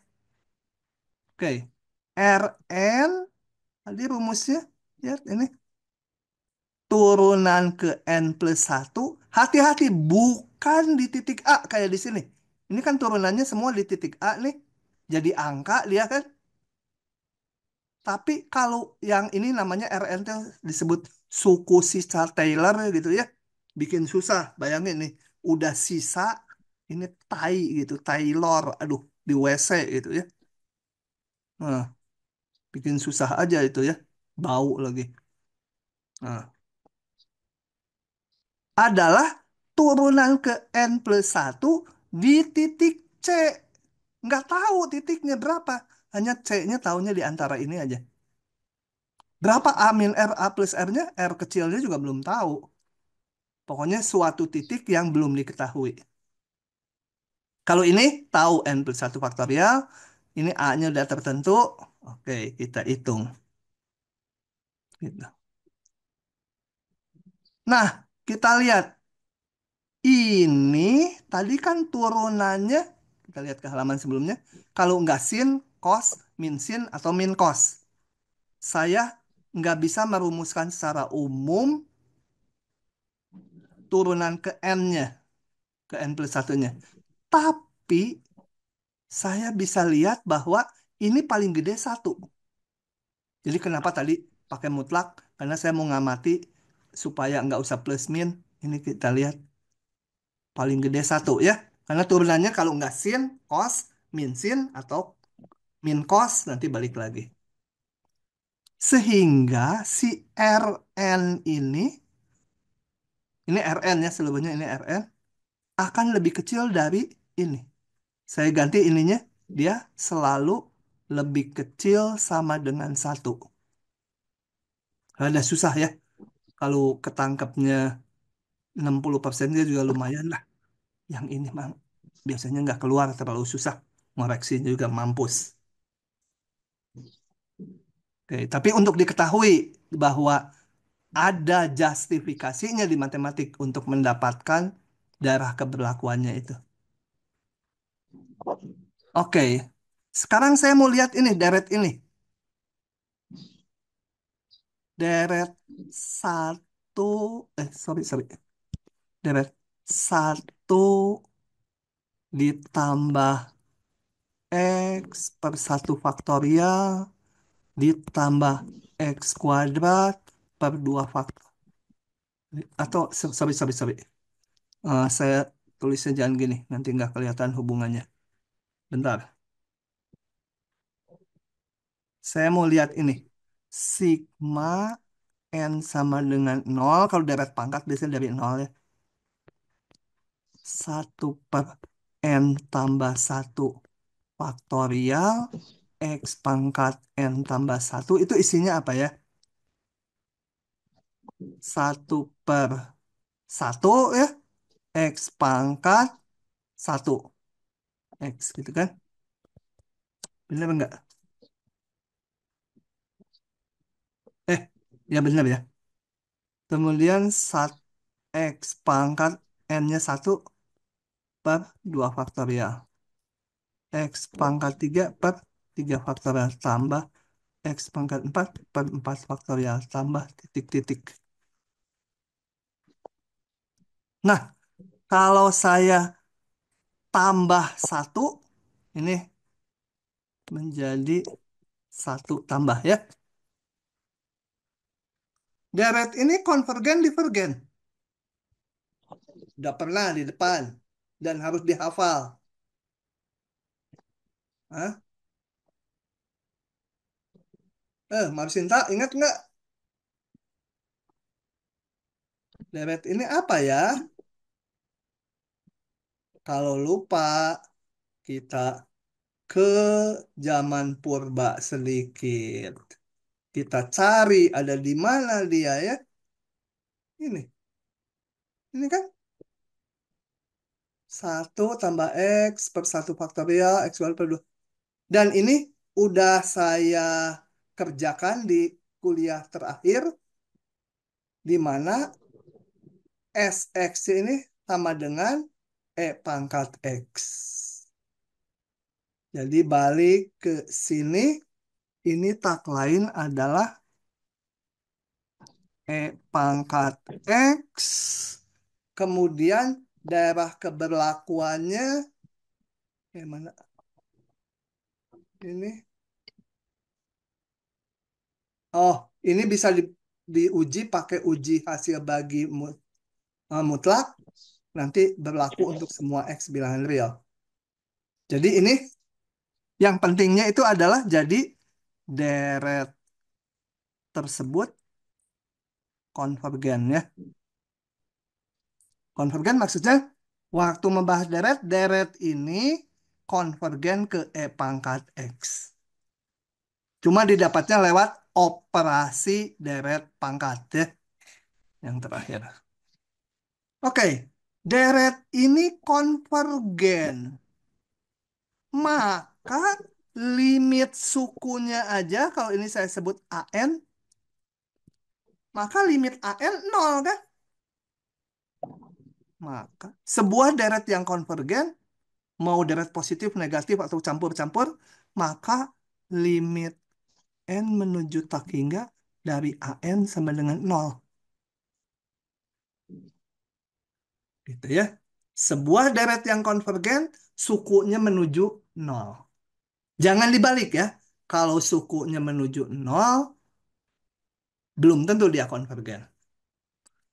Oke, Rn, tadi rumusnya. Lihat ini. Turunan ke N plus 1. Hati-hati, bukan di titik A kayak di sini. Ini kan turunannya semua di titik A nih. Jadi angka dia kan. Tapi kalau yang ini namanya RNT disebut suku sisa Taylor gitu ya. Bikin susah. Bayangin nih, udah sisa ini tai gitu, Taylor. Aduh, di WC gitu ya. Nah, bikin susah aja itu ya. Bau lagi. Nah, adalah turunan ke N plus 1 di titik C. Nggak tahu titiknya berapa. Hanya C-nya tahunya di antara ini aja. Berapa A min R, A plus R-nya, R kecilnya juga belum tahu. Pokoknya suatu titik yang belum diketahui. Kalau ini tahu N plus 1 faktorial, ini A-nya udah tertentu. Oke, kita hitung. Gitu. Nah, kita lihat. Ini tadi kan turunannya, kita lihat ke halaman sebelumnya. Kalau nggak sin, cos, min sin, atau min cos. Saya nggak bisa merumuskan secara umum turunan ke N-nya, ke N plus satunya. Tapi saya bisa lihat bahwa ini paling gede satu. Jadi kenapa tadi pakai mutlak? Karena saya mau ngamati supaya nggak usah plus min. Ini kita lihat paling gede satu ya. Karena turunannya kalau nggak sin, cos, min sin, atau min cos nanti balik lagi. Sehingga si Rn ini Rn ya seluruhnya ini Rn, akan lebih kecil dari ini. Saya ganti ininya, dia selalu lebih kecil sama dengan satu. Rada susah ya. Kalau ketangkepnya 60% dia juga lumayan lah. Yang ini mang biasanya nggak keluar terlalu susah. Ngoreksinya juga mampus. Oke, tapi untuk diketahui bahwa ada justifikasinya di matematik untuk mendapatkan darah keberlakuannya itu. Oke, sekarang saya mau lihat ini, deret ini. Deret satu, sorry. Deret satu ditambah X per satu faktorial ditambah X kuadrat per dua faktor. Atau, sorry. Saya tulisnya jangan gini, nanti nggak kelihatan hubungannya. Bentar. Saya mau lihat ini. Sigma N sama dengan nol. Kalau deret pangkat biasanya dari nol ya. Satu per N tambah satu faktorial. X pangkat N tambah satu. Itu isinya apa ya? 1/1 ya. X pangkat 1. X gitu kan. Bener enggak? Ya bener ya. Kemudian X pangkat N-nya 1/2 faktorial. X pangkat 3/3 faktorial tambah X pangkat 4/4 faktorial tambah titik-titik. Nah, kalau saya tambah 1, ini menjadi 1 tambah ya. Deret ini konvergen divergen. Udah pernah di depan. Dan harus dihafal. Hah? Marsinta ingat nggak? Deret ini apa ya? Kalau lupa, kita ke zaman purba sedikit. Kita cari ada di mana dia ya. Ini. Ini kan 1 tambah X/1 faktorial X² per 2. Dan ini udah saya kerjakan di kuliah terakhir, di mana SX ini sama dengan E pangkat X. Jadi balik ke sini, ini tak lain adalah E pangkat X. Kemudian daerah keberlakuannya, mana? Ini. Oh, ini bisa diuji pakai uji hasil bagi mutlak. Nanti berlaku untuk semua X bilangan real. Jadi ini yang pentingnya itu adalah jadi deret tersebut konvergen ya. Konvergen maksudnya waktu membahas deret, deret ini konvergen ke E pangkat X. Cuma didapatnya lewat operasi deret pangkat ya. Yang terakhir. Oke, deret ini konvergen. Maka limit sukunya aja, kalau ini saya sebut AN, maka limit AN 0 kan? Maka sebuah deret yang konvergen, mau deret positif, negatif, atau campur-campur, maka limit N menuju tak hingga dari AN sama dengan 0. Gitu ya. Sebuah deret yang konvergen, sukunya menuju 0. Jangan dibalik ya. Kalau sukunya menuju 0, belum tentu dia konvergen.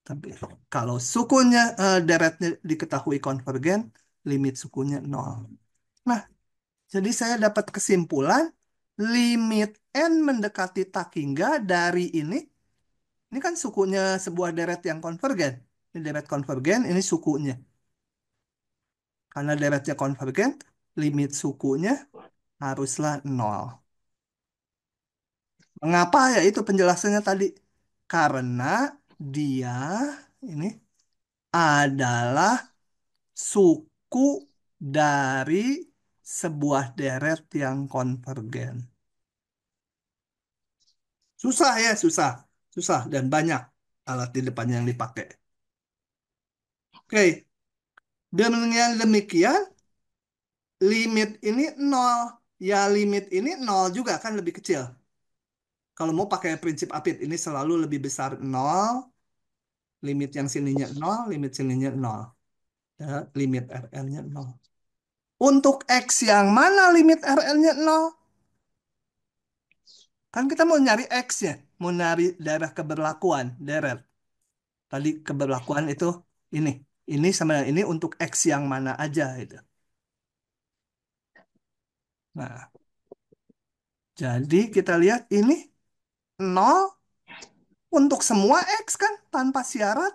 Tapi kalau sukunya deretnya diketahui konvergen, limit sukunya 0. Nah, jadi saya dapat kesimpulan limit N mendekati tak hingga dari ini kan sukunya sebuah deret yang konvergen. Ini deret konvergen, ini sukunya. Karena deretnya konvergen, limit sukunya haruslah 0. Mengapa ya itu penjelasannya tadi? Karena dia ini adalah suku dari sebuah deret yang konvergen. Susah ya, susah. Susah dan banyak alat di depannya yang dipakai. Oke, dengan demikian limit ini 0. Ya limit ini 0 juga kan lebih kecil. Kalau mau pakai prinsip Apit, ini selalu lebih besar 0, limit yang sininya 0, limit sininya 0. Ya, limit RL-nya 0. Untuk X yang mana limit RL-nya 0? Kan kita mau nyari X-nya, mau nyari daerah keberlakuan, deret. Tadi keberlakuan itu ini. Ini sama ini untuk X yang mana aja itu. Nah, jadi kita lihat ini 0 untuk semua X kan tanpa syarat.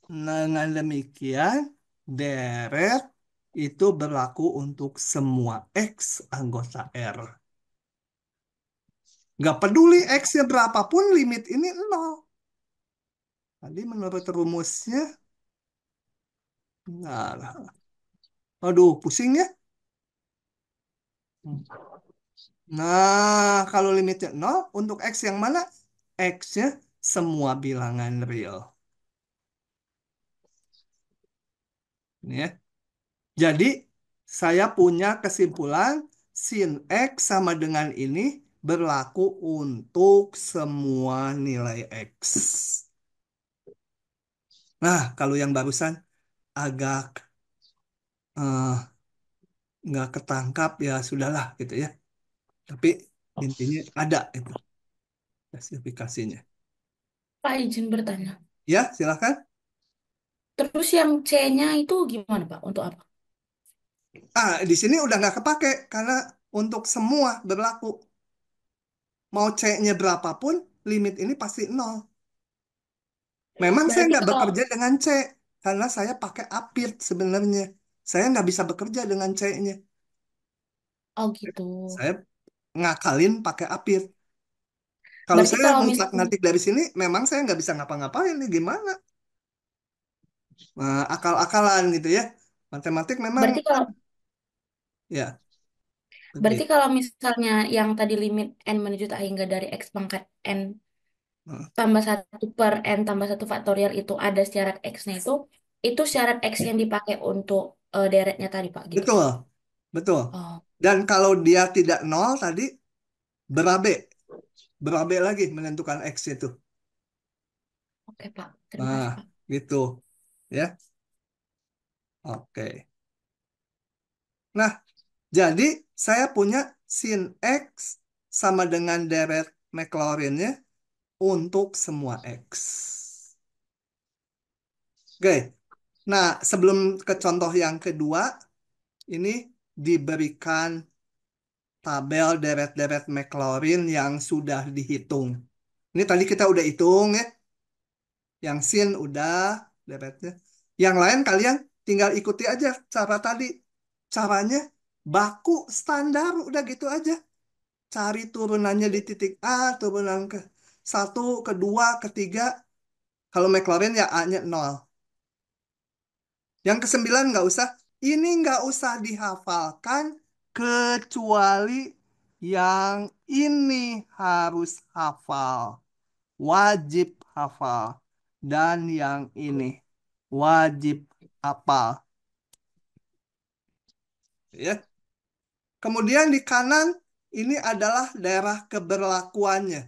Dengan demikian, deret itu berlaku untuk semua X anggota R. Nggak peduli X-nya berapapun, limit ini nol. Tadi menurut rumusnya, nah, aduh, pusing ya. Nah, kalau limitnya nol, untuk X yang mana? X-nya semua bilangan real. Ini ya. Jadi, saya punya kesimpulan sin X sama dengan ini berlaku untuk semua nilai X. Nah, kalau yang barusan agak eh, nggak ketangkap, ya sudahlah gitu ya. Tapi intinya ada itu spesifikasinya. Pak izin bertanya. Ya, silakan. Terus yang C-nya itu gimana Pak? Untuk apa? Di sini udah nggak kepake karena untuk semua berlaku. Mau C-nya berapapun, limit ini pasti nol. Memang saya Berarti nggak kalau, bekerja dengan C karena saya pakai apit sebenarnya. Saya nggak bisa bekerja dengan C-nya. oh gitu. Saya ngakalin pakai apit. Kalau Berarti saya kalau ngutak misalnya, ngatik dari sini, memang saya nggak bisa ngapa-ngapain nih gimana? Nah, akal-akalan gitu ya. Matematik memang berarti kalau, ya berarti begitu. kalau misalnya yang tadi limit n menuju tak hingga dari x pangkat n Nah, tambah satu per n tambah satu faktorial itu ada syarat x-nya itu syarat x yang dipakai untuk deretnya tadi Pak gitu. betul, betul. Oh, Dan kalau dia tidak nol tadi berabe, berabe lagi menentukan X itu. oke Pak. Terima Nah, kasih Pak. gitu ya. Oke. Nah, jadi saya punya sin X sama dengan deret Maclaurin-nya untuk semua X. Oke. Nah, sebelum ke contoh yang kedua, ini diberikan tabel deret-deret Maclaurin yang sudah dihitung. Ini tadi kita udah hitung ya. Yang sin udah deretnya. Yang lain kalian tinggal ikuti aja cara tadi. Caranya baku standar udah gitu aja. Cari turunannya di titik A, turunan ke satu, kedua, ketiga. Kalau McLaren ya A-nya nol. Yang kesembilan nggak usah. Ini nggak usah dihafalkan kecuali yang ini harus hafal. Wajib hafal. Dan yang ini wajib hafal. Ya. Kemudian di kanan ini adalah daerah keberlakuannya.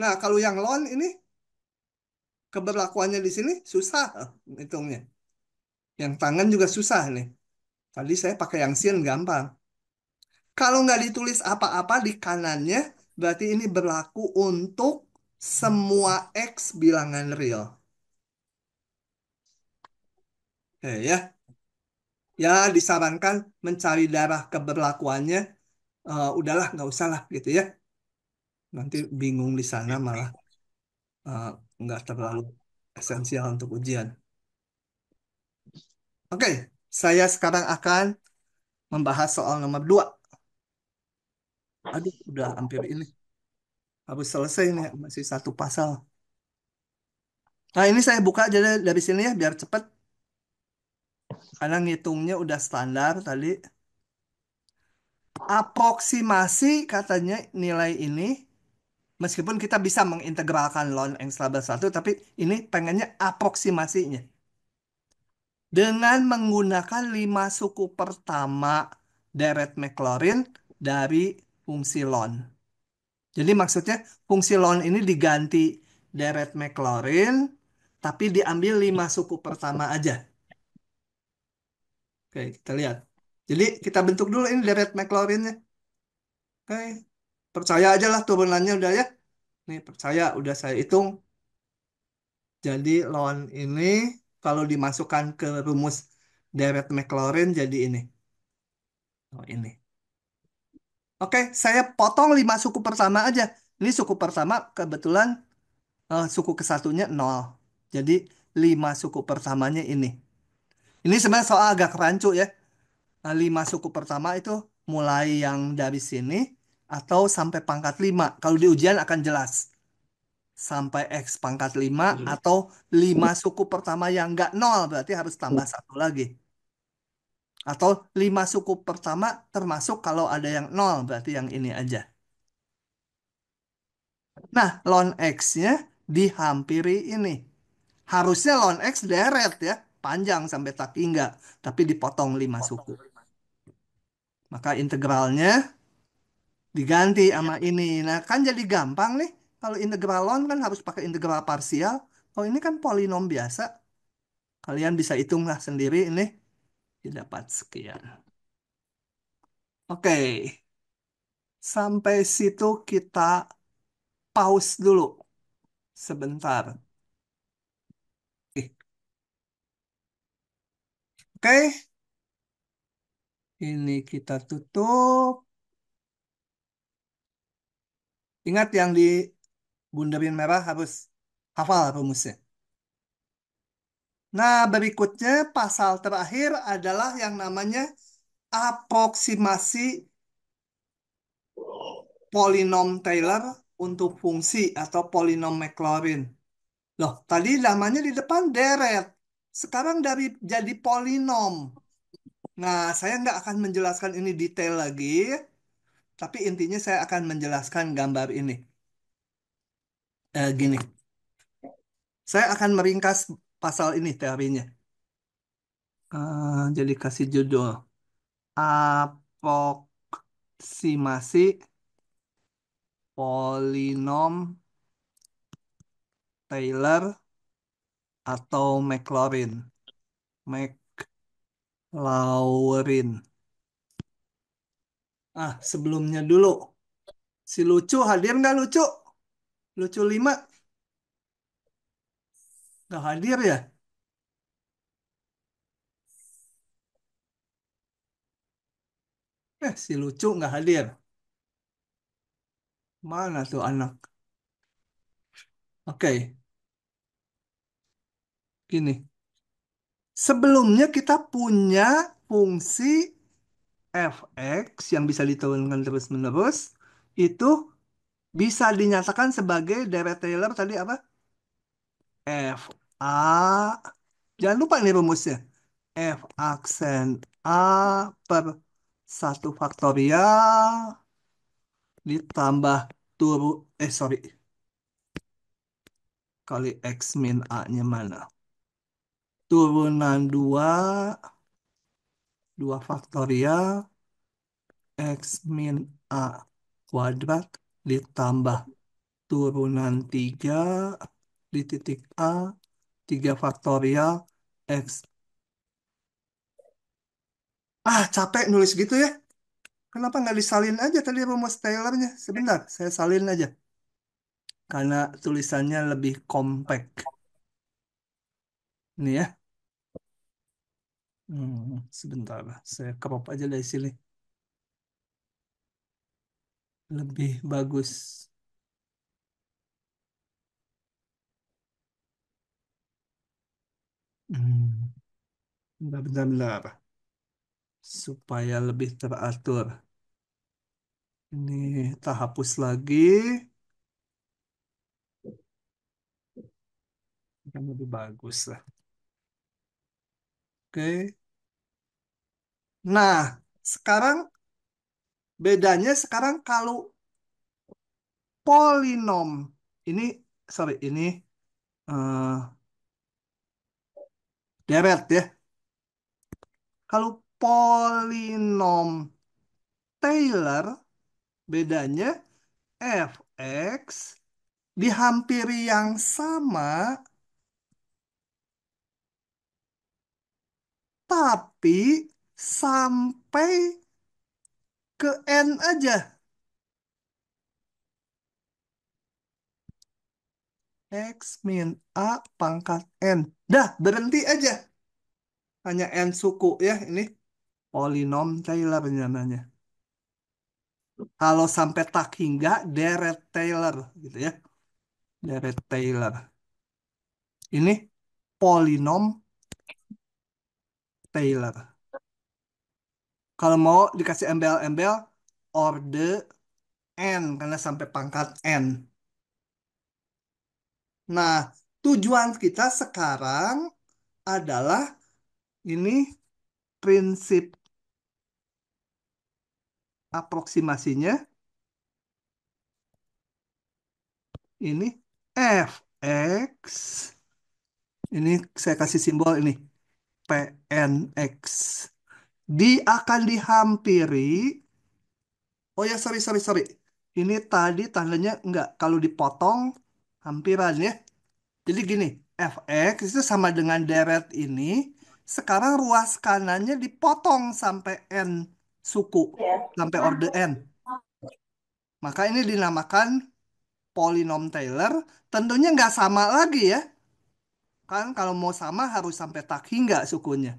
Nah, kalau yang loan ini keberlakuannya di sini susah hitungnya. Yang tangan juga susah nih. Tadi saya pakai yang sin gampang. Kalau nggak ditulis apa-apa di kanannya, berarti ini berlaku untuk semua X bilangan real. Ya, ya disarankan mencari daerah keberlakuannya. Udahlah, nggak usah lah gitu ya. Nanti bingung di sana malah eh, nggak terlalu esensial untuk ujian. Oke, saya sekarang akan membahas soal nomor 2. Aduh, udah hampir ini. Habis selesai nih, masih satu pasal. Nah, ini saya buka aja dari sini ya, biar cepet. Karena ngitungnya udah standar tadi. Aproksimasi katanya nilai ini, meskipun kita bisa mengintegralkan ln X label 1, tapi ini pengennya aproksimasinya. Dengan menggunakan 5 suku pertama deret Maclaurin dari fungsi ln. Jadi maksudnya fungsi ln ini diganti deret Maclaurin, tapi diambil 5 suku pertama aja. Oke, kita lihat. Jadi kita bentuk dulu ini deret Maclaurinnya. Oke, percaya aja lah turunannya udah ya. Nih percaya, udah saya hitung. Jadi ln ini kalau dimasukkan ke rumus deret Maclaurin jadi ini. Oh, ini. Oke, saya potong 5 suku pertama aja. Ini suku pertama kebetulan suku kesatunya 0. Jadi 5 suku pertamanya ini. Ini sebenarnya soal agak rancu ya. 5 suku pertama itu mulai yang dari sini atau sampai pangkat 5. Kalau di ujian akan jelas. Sampai X pangkat 5 atau 5 suku pertama yang nggak nol berarti harus tambah satu lagi. Atau 5 suku pertama termasuk kalau ada yang nol berarti yang ini aja. Nah, ln X-nya dihampiri ini. Harusnya ln X deret ya, panjang sampai tak hingga, tapi dipotong 5 suku. Maka integralnya diganti sama ini. Nah, kan jadi gampang nih. Kalau integral ln kan harus pakai integral parsial. Kalau ini kan polinom biasa. Kalian bisa hitunglah sendiri ini. Didapat sekian. Oke. Sampai situ kita pause dulu sebentar. Oke. Ini kita tutup. Ingat yang di bundarin merah harus hafal rumusnya. Nah, berikutnya pasal terakhir adalah yang namanya aproksimasi polinom Taylor untuk fungsi atau polinom Maclaurin. Loh, tadi namanya di depan deret. Sekarang dari jadi polinom. Nah, saya nggak akan menjelaskan ini detail lagi, tapi intinya saya akan menjelaskan gambar ini. Gini, saya akan meringkas pasal ini teorinya. Jadi kasih judul aproksimasi polinom Taylor atau Maclaurin. Maclaurin. Sebelumnya dulu. Si Lucu hadir nggak Lucu? Lucu 5 nggak hadir ya? Si Lucu nggak hadir. Mana tuh anak? Oke, gini. Sebelumnya kita punya fungsi fx yang bisa diturunkan terus-menerus. Itu bisa dinyatakan sebagai deret Taylor tadi apa? fa. Jangan lupa nih rumusnya. F aksen A per 1 faktorial ditambah sorry. Kali X min A-nya mana? Turunan 2 faktorial X min A kuadrat ditambah turunan 3 di titik A 3 faktorial X. Capek nulis gitu ya. Kenapa nggak disalin aja tadi rumus Taylornya? Sebentar, saya salin aja. Karena tulisannya lebih compact. Ini ya. Sebentar, saya crop aja dari sini. Lebih bagus. Hmm, Bentar, bentar, bentar. Supaya lebih teratur. Ini kita hapus lagi. Yang lebih bagus lah. Oke. Nah, sekarang bedanya sekarang kalau polinom. Ini, sorry, ini eh, deret ya. Kalau polinom Taylor, bedanya fx dihampiri yang sama, tapi sampai ke n aja. X min A pangkat n. Dah, berhenti aja. Hanya n suku ya, ini polinom Taylor namanya. Kalau sampai tak hingga, deret Taylor gitu ya. Deret Taylor. Ini polinom Taylor. Kalau mau dikasih embel-embel, orde N karena sampai pangkat N. Nah, tujuan kita sekarang adalah ini prinsip aproksimasinya ini fx. Ini saya kasih simbol ini pnx. Akan dihampiri. Oh ya, sorry, sorry, sorry. Ini tadi tandanya enggak. Kalau dipotong, hampiran ya. Jadi gini, fx itu sama dengan deret ini. Sekarang ruas kanannya dipotong sampai n suku. Sampai orde n. Maka ini dinamakan polinom Taylor. Tentunya nggak sama lagi ya. Kan kalau mau sama harus sampai tak hingga sukunya.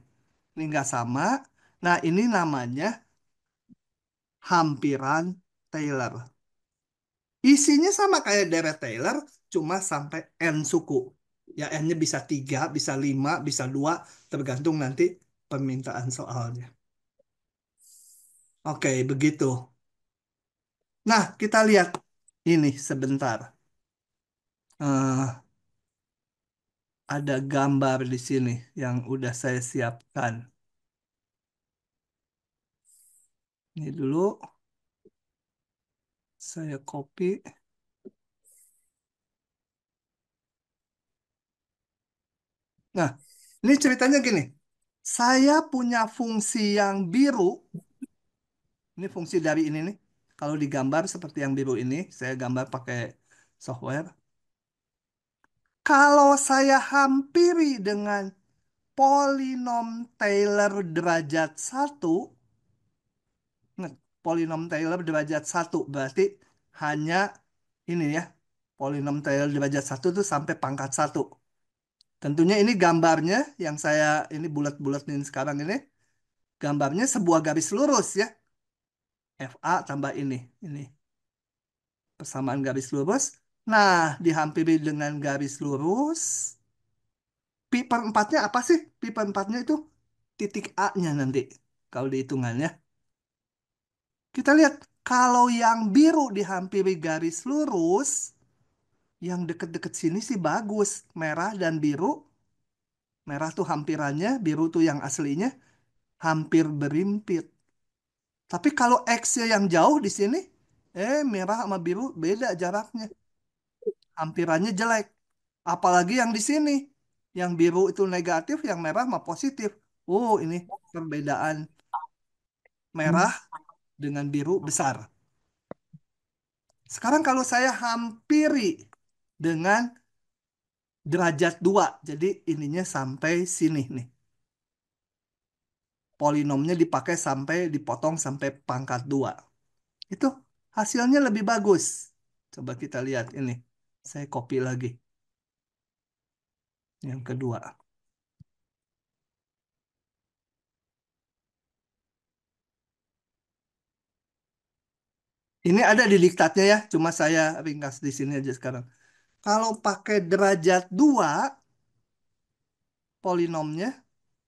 Ini nggak sama. Nah, ini namanya hampiran Taylor. Isinya sama kayak deret Taylor, cuma sampai N suku. Ya, N-nya bisa 3, bisa 5, bisa 2, tergantung nanti permintaan soalnya. Oke, begitu. Nah, kita lihat ini sebentar. Eh, ada gambar di sini yang udah saya siapkan. Ini dulu saya copy. Nah, ini ceritanya gini. Saya punya fungsi yang biru. Ini fungsi dari ini nih. Kalau digambar seperti yang biru ini, saya gambar pakai software. Kalau saya hampiri dengan polinom Taylor derajat satu, ingat, polinom Taylor derajat satu berarti hanya ini ya. Polinom Taylor derajat satu itu sampai pangkat satu. Tentunya ini gambarnya yang saya ini bulat-bulatin sekarang ini. Gambarnya sebuah garis lurus ya. FA tambah ini persamaan garis lurus. Nah, dihampiri dengan garis lurus. Pi per 4-nya apa sih? Pi per 4-nya itu titik A-nya nanti. Kalau dihitungannya. Kita lihat. Kalau yang biru dihampiri garis lurus. Yang deket-deket sini sih bagus. Merah dan biru. Merah tuh hampirannya. Biru tuh yang aslinya. Hampir berimpit. Tapi kalau X-nya yang jauh di sini. Merah sama biru beda jaraknya. Hampirannya jelek. Apalagi yang di sini. Yang biru itu negatif, yang merah mah positif. Oh, ini perbedaan merah dengan biru besar. Sekarang kalau saya hampiri dengan derajat 2, jadi ininya sampai sini nih. Polinomnya dipakai sampai dipotong sampai pangkat 2. Itu hasilnya lebih bagus. Coba kita lihat ini. Saya copy lagi. Yang kedua. Ini ada di diktatnya ya, cuma saya ringkas di sini aja sekarang. Kalau pakai derajat 2 polinomnya,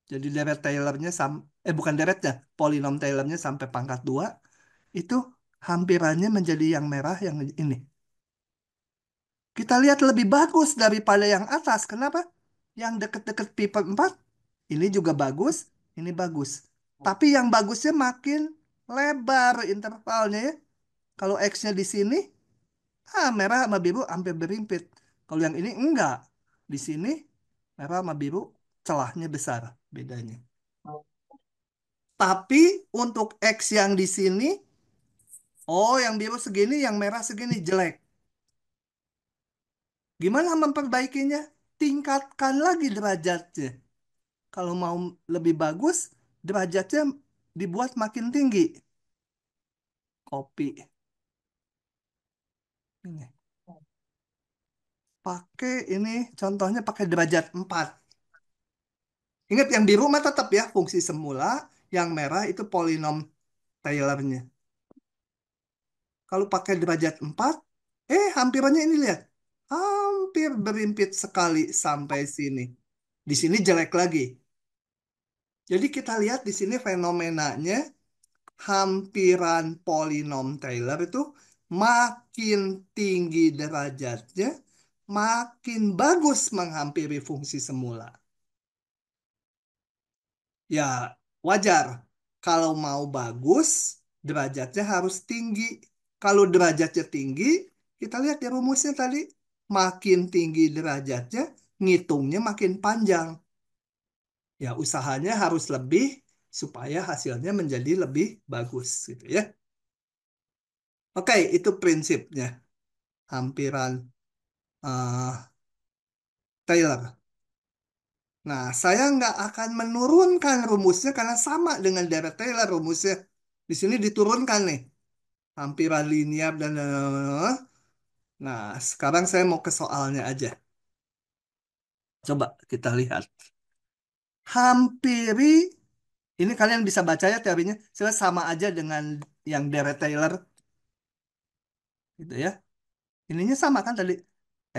jadi deret Taylornya bukan deretnya, polinom Taylornya sampai pangkat 2 itu hampirannya menjadi yang merah yang ini. Kita lihat lebih bagus daripada yang atas. Kenapa? Yang deket-deket pi per 4 ini juga bagus, ini bagus. Tapi yang bagusnya makin lebar intervalnya ya. Kalau X-nya di sini, merah sama biru hampir berimpit. Kalau yang ini enggak. Di sini merah sama biru celahnya besar bedanya. Tapi untuk X yang di sini, oh yang biru segini, yang merah segini jelek. Gimana memperbaikinya? Tingkatkan lagi derajatnya. Kalau mau lebih bagus, derajatnya dibuat makin tinggi. Copy. Ini. Pakai ini, contohnya pakai derajat 4. Ingat yang biru mah tetap ya fungsi semula, yang merah itu polinom Taylornya. Kalau pakai derajat 4, hampirannya ini lihat. Hampir berimpit sekali sampai sini. Di sini jelek lagi. Jadi kita lihat di sini fenomenanya hampiran polinom Taylor itu makin tinggi derajatnya, makin bagus menghampiri fungsi semula. Ya, wajar. Kalau mau bagus, derajatnya harus tinggi. Kalau derajatnya tinggi, kita lihat ya rumusnya tadi. Makin tinggi derajatnya, ngitungnya makin panjang. Ya, usahanya harus lebih supaya hasilnya menjadi lebih bagus gitu ya. Oke, itu prinsipnya. Hampiran eh, Taylor. Nah, saya nggak akan menurunkan rumusnya karena sama dengan deret Taylor rumusnya. Di sini diturunkan nih. Hampiran linear dan nah, sekarang saya mau ke soalnya aja. Coba kita lihat. Hampiri, ini kalian bisa baca ya teorinya. Saya sama aja dengan yang deret Taylor, gitu ya. Ininya sama kan tadi.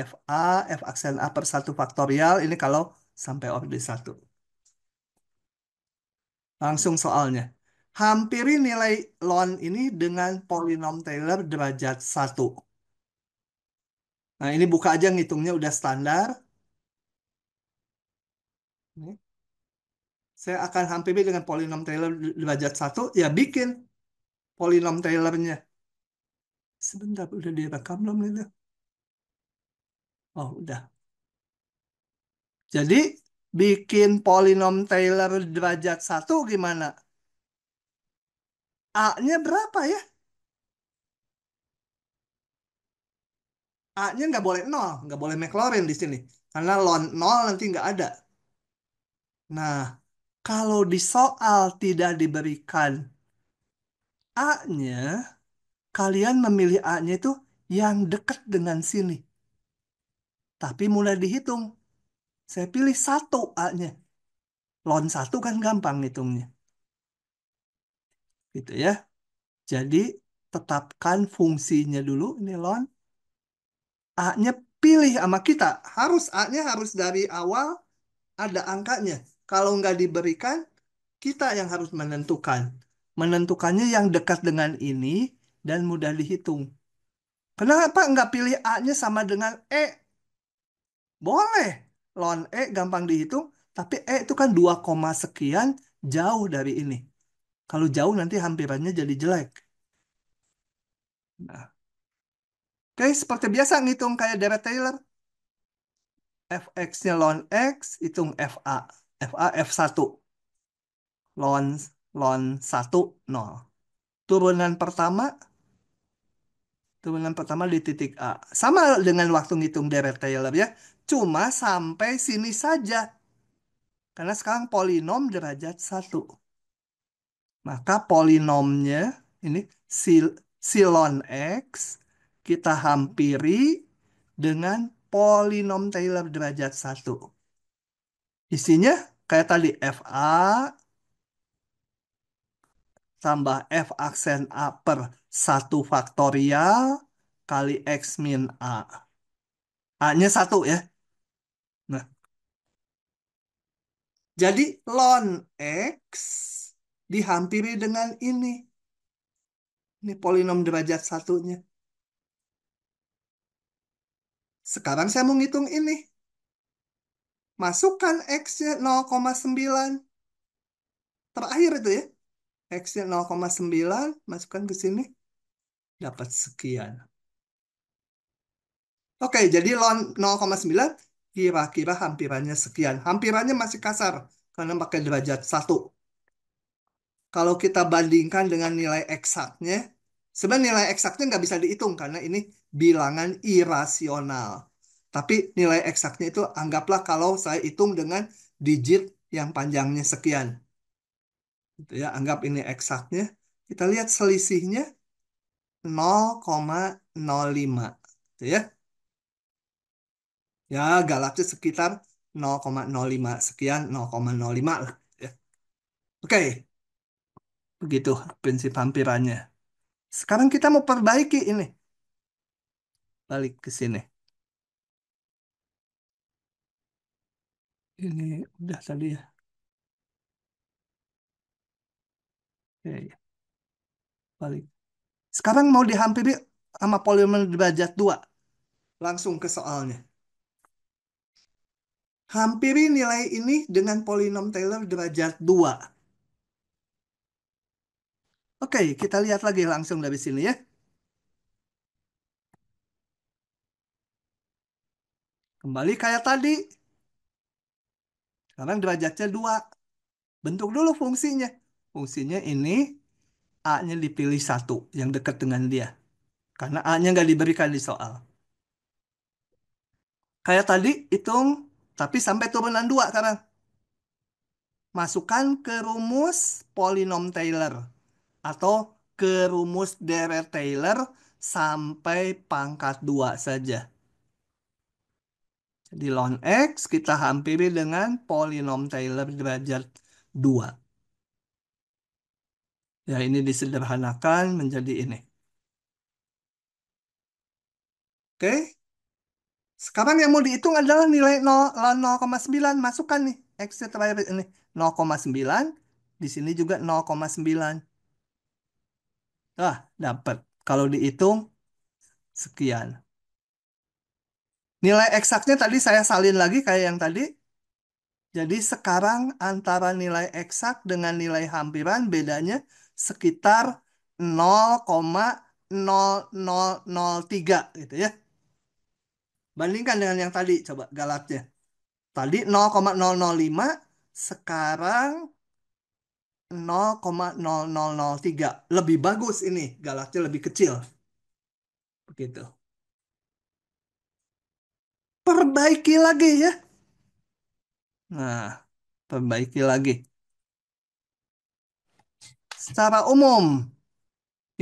FA, F aksen A per 1 faktorial. Ini kalau sampai orde 1. Langsung soalnya. Hampiri nilai ln ini dengan polinom Taylor derajat 1. Nah, ini buka aja ngitungnya udah standar. Nih. Saya akan hampiri dengan polinom Taylor derajat 1. Ya, bikin polinom Taylornya. Sebentar, udah direkam belum itu? Oh, udah. Jadi, bikin polinom Taylor derajat 1 gimana? A-nya berapa ya? A-nya nggak boleh 0, nggak boleh Maclaurin di sini. Karena ln 0 nanti nggak ada. Nah, kalau di soal tidak diberikan A-nya, kalian memilih A-nya itu yang dekat dengan sini. Tapi mulai dihitung. Saya pilih 1 A-nya. Ln 1 kan gampang hitungnya. Gitu ya. Jadi, tetapkan fungsinya dulu. Ini ln. A-nya pilih sama kita. A-nya harus dari awal ada angkanya. Kalau nggak diberikan, kita yang harus menentukan. Menentukannya yang dekat dengan ini dan mudah dihitung. Kenapa nggak pilih A-nya sama dengan E? Boleh. Ln E gampang dihitung, tapi E itu kan 2, sekian jauh dari ini. Kalau jauh nanti hampirannya jadi jelek. Nah, oke, seperti biasa ngitung kayak deret Taylor. Fx-nya ln X, hitung FA. FA F1. Ln, ln 1, 0. Turunan pertama, turunan pertama di titik A. Sama dengan waktu ngitung deret Taylor ya. Cuma sampai sini saja. Karena sekarang polinom derajat 1. Maka polinomnya ini silon X kita hampiri dengan polinom Taylor derajat 1. Isinya kayak tadi FA tambah F aksen A per 1 faktorial kali X min A. A-nya 1 ya. Nah, jadi ln X dihampiri dengan ini. Ini polinom derajat 1-nya. Sekarang saya mau ngitung ini. Masukkan X-nya 0,9. Terakhir itu ya. X-nya 0,9. Masukkan ke sini. Dapat sekian. Oke, jadi ln 0,9 kira-kira hampirannya sekian. Hampirannya masih kasar. Karena pakai derajat 1. Kalau kita bandingkan dengan nilai eksaknya. Sebenarnya nilai eksaknya nggak bisa dihitung. Karena ini bilangan irasional. Tapi nilai eksaknya itu anggaplah kalau saya hitung dengan digit yang panjangnya sekian. Gitu ya, anggap ini eksaknya. Kita lihat selisihnya 0,05. Gitu ya. Ya, galaknya sekitar 0,05 sekian, 0,05 lah. Ya. Oke, begitu prinsip hampirannya. Sekarang kita mau perbaiki ini. Balik ke sini. Ini udah tadi ya. Oke, balik. Sekarang mau dihampiri sama polinom derajat 2. Langsung ke soalnya. Hampiri nilai ini dengan polinom Taylor derajat 2. Oke, kita lihat lagi langsung dari sini ya. Kembali kayak tadi. Sekarang derajatnya 2. Bentuk dulu fungsinya. Fungsinya ini A-nya dipilih 1 yang dekat dengan dia. Karena A-nya nggak diberikan di soal. Kayak tadi, hitung, tapi sampai turunan 2 sekarang. Masukkan ke rumus polinom Taylor. Atau ke rumus deret Taylor sampai pangkat 2 saja. Jadi ln X kita hampiri dengan polinom Taylor derajat 2. Ya, ini disederhanakan menjadi ini. Oke. Sekarang yang mau dihitung adalah nilai 0,9. Masukkan nih. X terakhir ini 0,9. Di sini juga 0,9. Dapat. Kalau dihitung, sekian. Nilai eksaknya tadi saya salin lagi kayak yang tadi. Jadi sekarang antara nilai eksak dengan nilai hampiran bedanya sekitar 0,0003 gitu ya. Bandingkan dengan yang tadi, coba galatnya. Tadi 0,005, sekarang 0,0003. Lebih bagus ini, galatnya lebih kecil. Begitu. Perbaiki lagi ya. Nah, perbaiki lagi. Secara umum,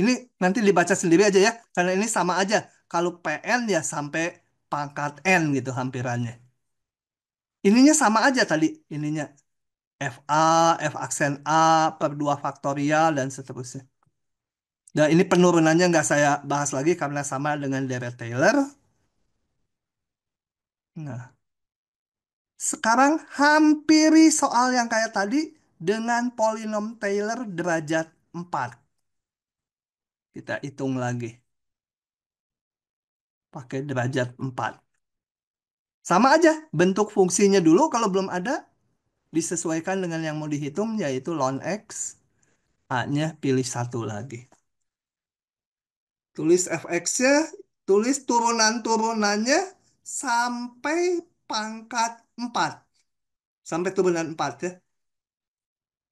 ini nanti dibaca sendiri aja ya, karena ini sama aja. Kalau PN ya sampai pangkat N gitu hampirannya. Ininya sama aja tadi, ininya. FA, F aksen A, per 2 faktorial, dan seterusnya. Dan ini penurunannya nggak saya bahas lagi karena sama dengan deret Taylor. Nah, sekarang hampiri soal yang kayak tadi dengan polinom Taylor derajat 4. Kita hitung lagi. Pakai derajat 4. Sama aja, bentuk fungsinya dulu kalau belum ada, disesuaikan dengan yang mau dihitung, yaitu ln X. A-nya pilih 1 lagi. Tulis fx-nya, tulis turunan-turunannya sampai pangkat 4. Sampai turunan 4 ya.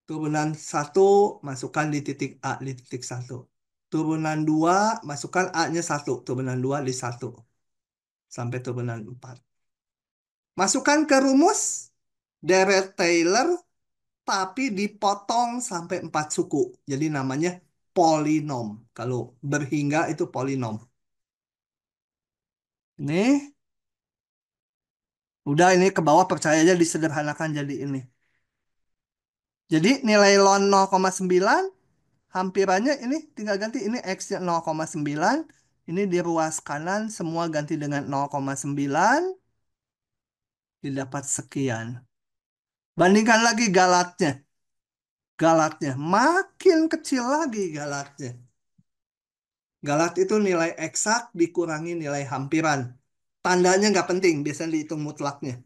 Turunan 1 masukkan di titik A di titik 1. Turunan 2 masukkan A-nya 1. Turunan 2 di 1. Sampai turunan 4. Masukkan ke rumus deret Taylor tapi dipotong sampai 4 suku. Jadi namanya polinom. Kalau berhingga itu polinom. Ini udah, ini ke bawah percaya aja disederhanakan jadi ini. Jadi nilai ln 0,9 hampirannya ini tinggal ganti ini X-nya 0,9. Ini di ruas kanan semua ganti dengan 0,9. Didapat sekian. Bandingkan lagi galatnya. Galatnya makin kecil lagi galatnya. Galat itu nilai eksak dikurangi nilai hampiran. Tandanya nggak penting, biasanya dihitung mutlaknya.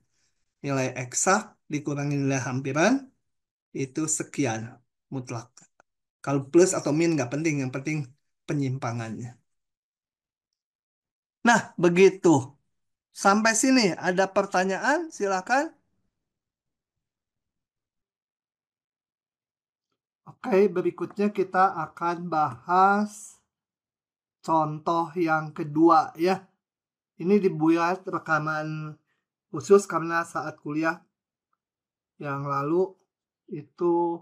Nilai eksak dikurangi nilai hampiran itu sekian mutlak. Kalau plus atau min nggak penting, yang penting penyimpangannya. Nah, begitu. Sampai sini ada pertanyaan, silakan. Oke, berikutnya kita akan bahas contoh yang kedua ya. Ini dibuat rekaman khusus karena saat kuliah yang lalu itu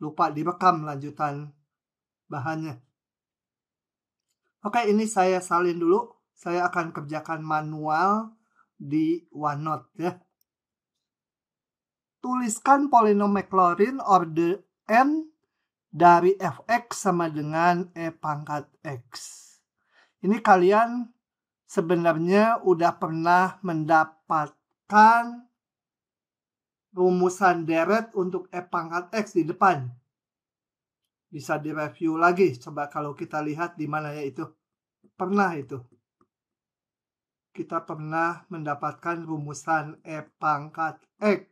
lupa direkam lanjutan bahannya. Oke, ini saya salin dulu. Saya akan kerjakan manual di OneNote ya. Tuliskan polinom Maclaurin order n dari fx sama dengan e pangkat x. Ini kalian sebenarnya udah pernah mendapatkan rumusan deret untuk e pangkat x di depan. Bisa direview lagi. Coba kalau kita lihat di mana ya itu. pernah itu. Kita pernah mendapatkan rumusan E pangkat X.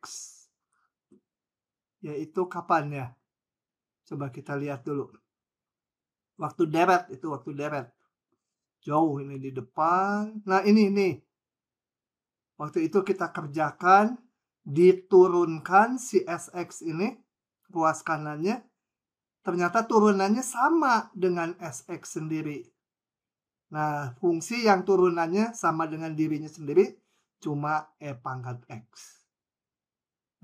Yaitu kapan ya? Coba kita lihat dulu. Waktu deret itu, waktu deret. Jauh ini di depan. Nah ini nih. Waktu itu kita kerjakan, diturunkan si SX ini, ruas kanannya. Ternyata turunannya sama dengan SX sendiri. Nah, fungsi yang turunannya sama dengan dirinya sendiri cuma E pangkat X.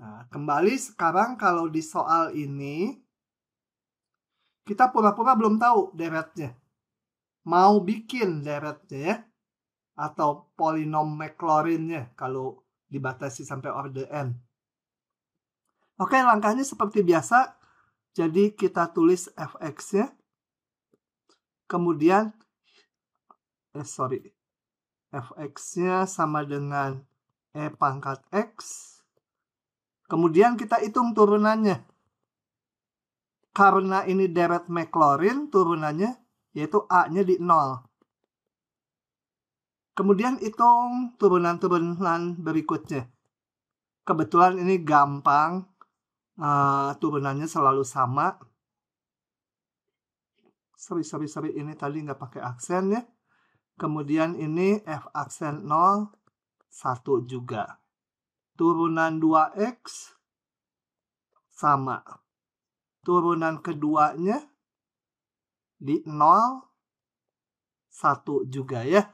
Nah, kembali sekarang kalau di soal ini, kita pura-pura belum tahu deretnya. Mau bikin deretnya ya. Atau polinom Maclaurin-nya kalau dibatasi sampai order n. Oke, langkahnya seperti biasa. Jadi kita tulis fx-nya. Kemudian fx-nya sama dengan E pangkat X. Kemudian kita hitung turunannya. Karena ini deret Maclaurin, turunannya yaitu A-nya di 0. Kemudian hitung turunan-turunan berikutnya. Kebetulan ini gampang. Turunannya selalu sama. Sorry, ini tadi nggak pakai aksen ya. Kemudian ini F aksen 0, 1 juga. Turunan 2X sama. Turunan keduanya di 0, 1 juga ya.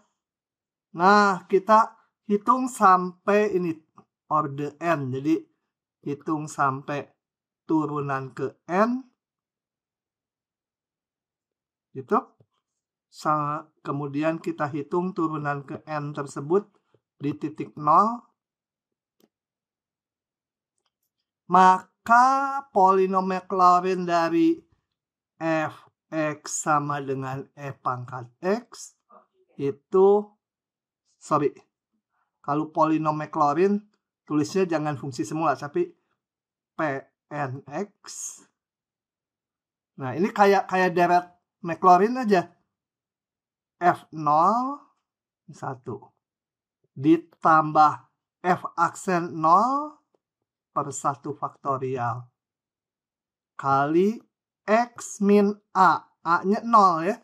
Nah, kita hitung sampai ini order n. Jadi, hitung sampai turunan ke n. Gitu. Kemudian kita hitung turunan ke n tersebut di titik 0. Maka polinom Maclaurin dari fx sama dengan E pangkat X itu, kalau polinom Maclaurin tulisnya jangan fungsi semula, tapi Pnx. Nah, ini kayak deret Maclaurin aja. F0 1 ditambah F aksen 0 per 1 faktorial kali X min A. A-nya 0 ya.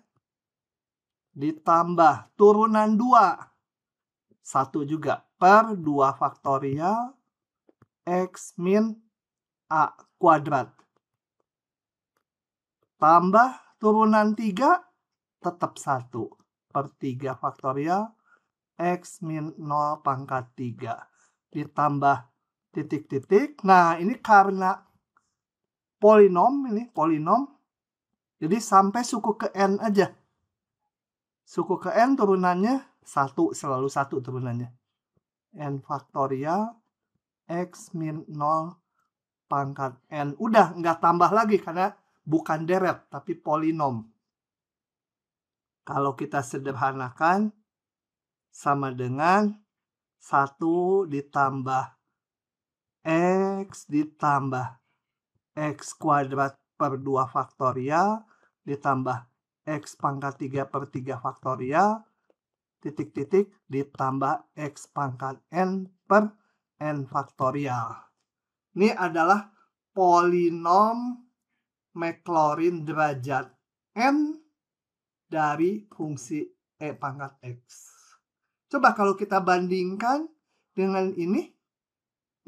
Ditambah turunan 2. 1 juga per 2 faktorial X min A kuadrat. Tambah turunan 3 tetap 1 per 3 faktorial X min 0 pangkat 3. Ditambah titik-titik. Nah, ini karena polinom, jadi sampai suku ke N aja. Suku ke N turunannya 1, selalu 1 turunannya. N faktorial X min 0 pangkat N. Udah, nggak tambah lagi karena bukan deret, tapi polinom. Kalau kita sederhanakan, sama dengan 1 ditambah X ditambah X kuadrat per 2 faktorial ditambah X pangkat 3 per 3 faktorial titik-titik ditambah X pangkat N per N faktorial. Ini adalah polinom Maclaurin derajat N dari fungsi E pangkat X. Coba kalau kita bandingkan dengan ini.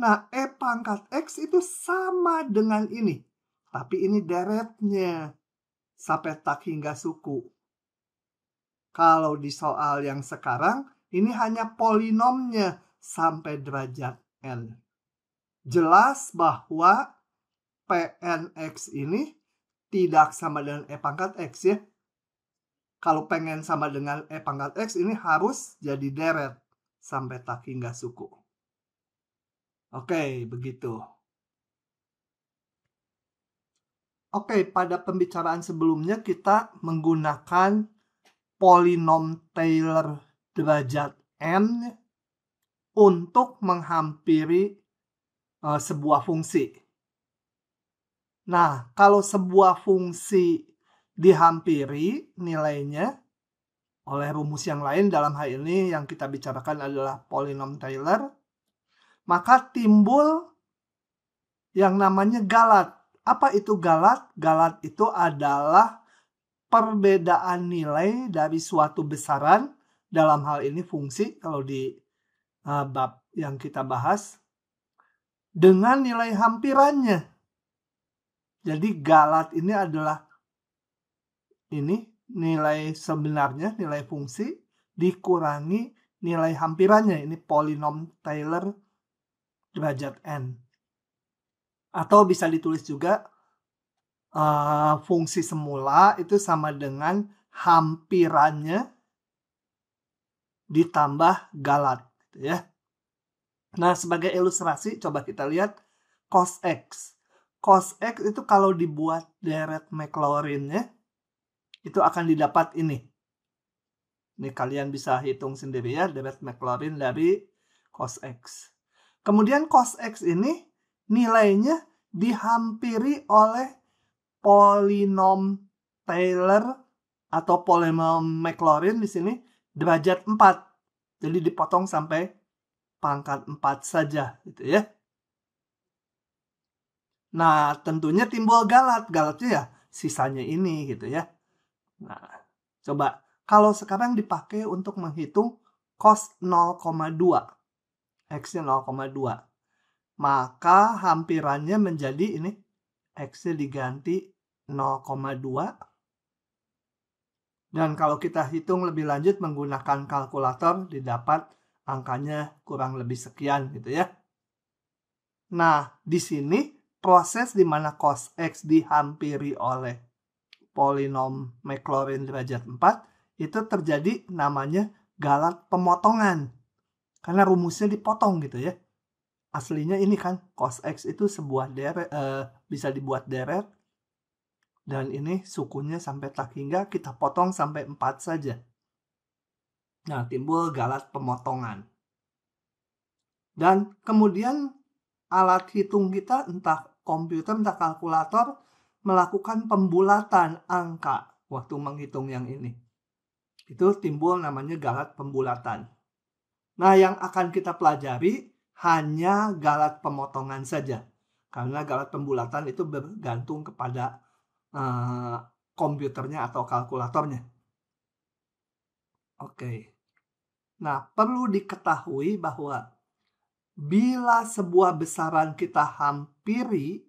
Nah, E pangkat X itu sama dengan ini. Tapi ini deretnya. Sampai tak hingga suku. Kalau di soal yang sekarang, ini hanya polinomnya sampai derajat N. Jelas bahwa Pnx ini tidak sama dengan E pangkat X ya. Kalau pengen sama dengan E pangkat X, ini harus jadi deret sampai tak hingga suku. Oke, begitu. Oke, pada pembicaraan sebelumnya kita menggunakan polinom Taylor derajat N untuk menghampiri sebuah fungsi. Nah, kalau sebuah fungsi dihampiri nilainya, oleh rumus yang lain. Dalam hal ini yang kita bicarakan adalah polinom Taylor, maka timbul yang namanya galat. Apa itu galat? Galat itu adalah perbedaan nilai dari suatu besaran, dalam hal ini fungsi kalau di bab yang kita bahas, dengan nilai hampirannya. Jadi galat ini adalah ini nilai sebenarnya, nilai fungsi dikurangi nilai hampirannya. Ini polinom Taylor derajat n. Atau bisa ditulis juga fungsi semula itu sama dengan hampirannya ditambah galat, gitu ya. Nah, sebagai ilustrasi coba kita lihat cos X. Cos X itu kalau dibuat deret Maclaurin-nya itu akan didapat ini. Ini kalian bisa hitung sendiri ya, deret Maclaurin dari cos X. Kemudian cos X ini nilainya dihampiri oleh polinom Taylor atau polinom Maclaurin di sini derajat 4. Jadi dipotong sampai pangkat 4 saja gitu ya. Nah, tentunya timbul galat. Galatnya ya sisanya ini gitu ya. Nah, coba kalau sekarang dipakai untuk menghitung cos 0,2. X-nya 0,2. Maka hampirannya menjadi ini, X-nya diganti 0,2. Dan kalau kita hitung lebih lanjut menggunakan kalkulator, didapat angkanya kurang lebih sekian gitu ya. Nah, di sini proses di mana cos X dihampiri oleh polinom Maclaurin derajat 4 itu terjadi namanya galat pemotongan. Karena rumusnya dipotong gitu ya. Aslinya ini kan cos X itu sebuah deret, bisa dibuat deret. Dan ini sukunya sampai tak hingga, kita potong sampai 4 saja. Nah, timbul galat pemotongan. Dan kemudian alat hitung kita, entah komputer, entah kalkulator, melakukan pembulatan angka waktu menghitung yang ini. Itu timbul namanya galat pembulatan. Nah, yang akan kita pelajari hanya galat pemotongan saja. Karena galat pembulatan itu bergantung kepada komputernya atau kalkulatornya. Oke. Nah, perlu diketahui bahwa bila sebuah besaran kita hampiri,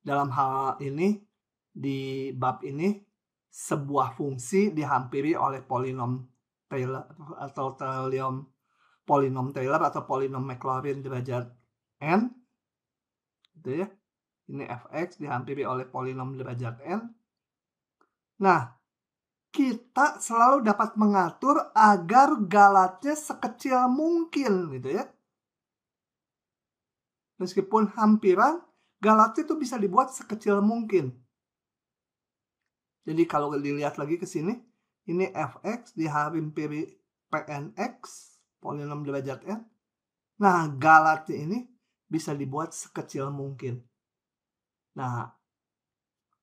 dalam hal ini di bab ini sebuah fungsi dihampiri oleh polinom Taylor atau polinom Taylor atau polinom Maclaurin derajat n, gitu ya. Ini fx dihampiri oleh polinom derajat n. Nah, kita selalu dapat mengatur agar galatnya sekecil mungkin gitu ya. Meskipun hampiran, galatnya itu bisa dibuat sekecil mungkin. Jadi kalau dilihat lagi ke sini, ini fx dihampiri pnx, polinom derajat n. Nah, galatnya ini bisa dibuat sekecil mungkin. Nah,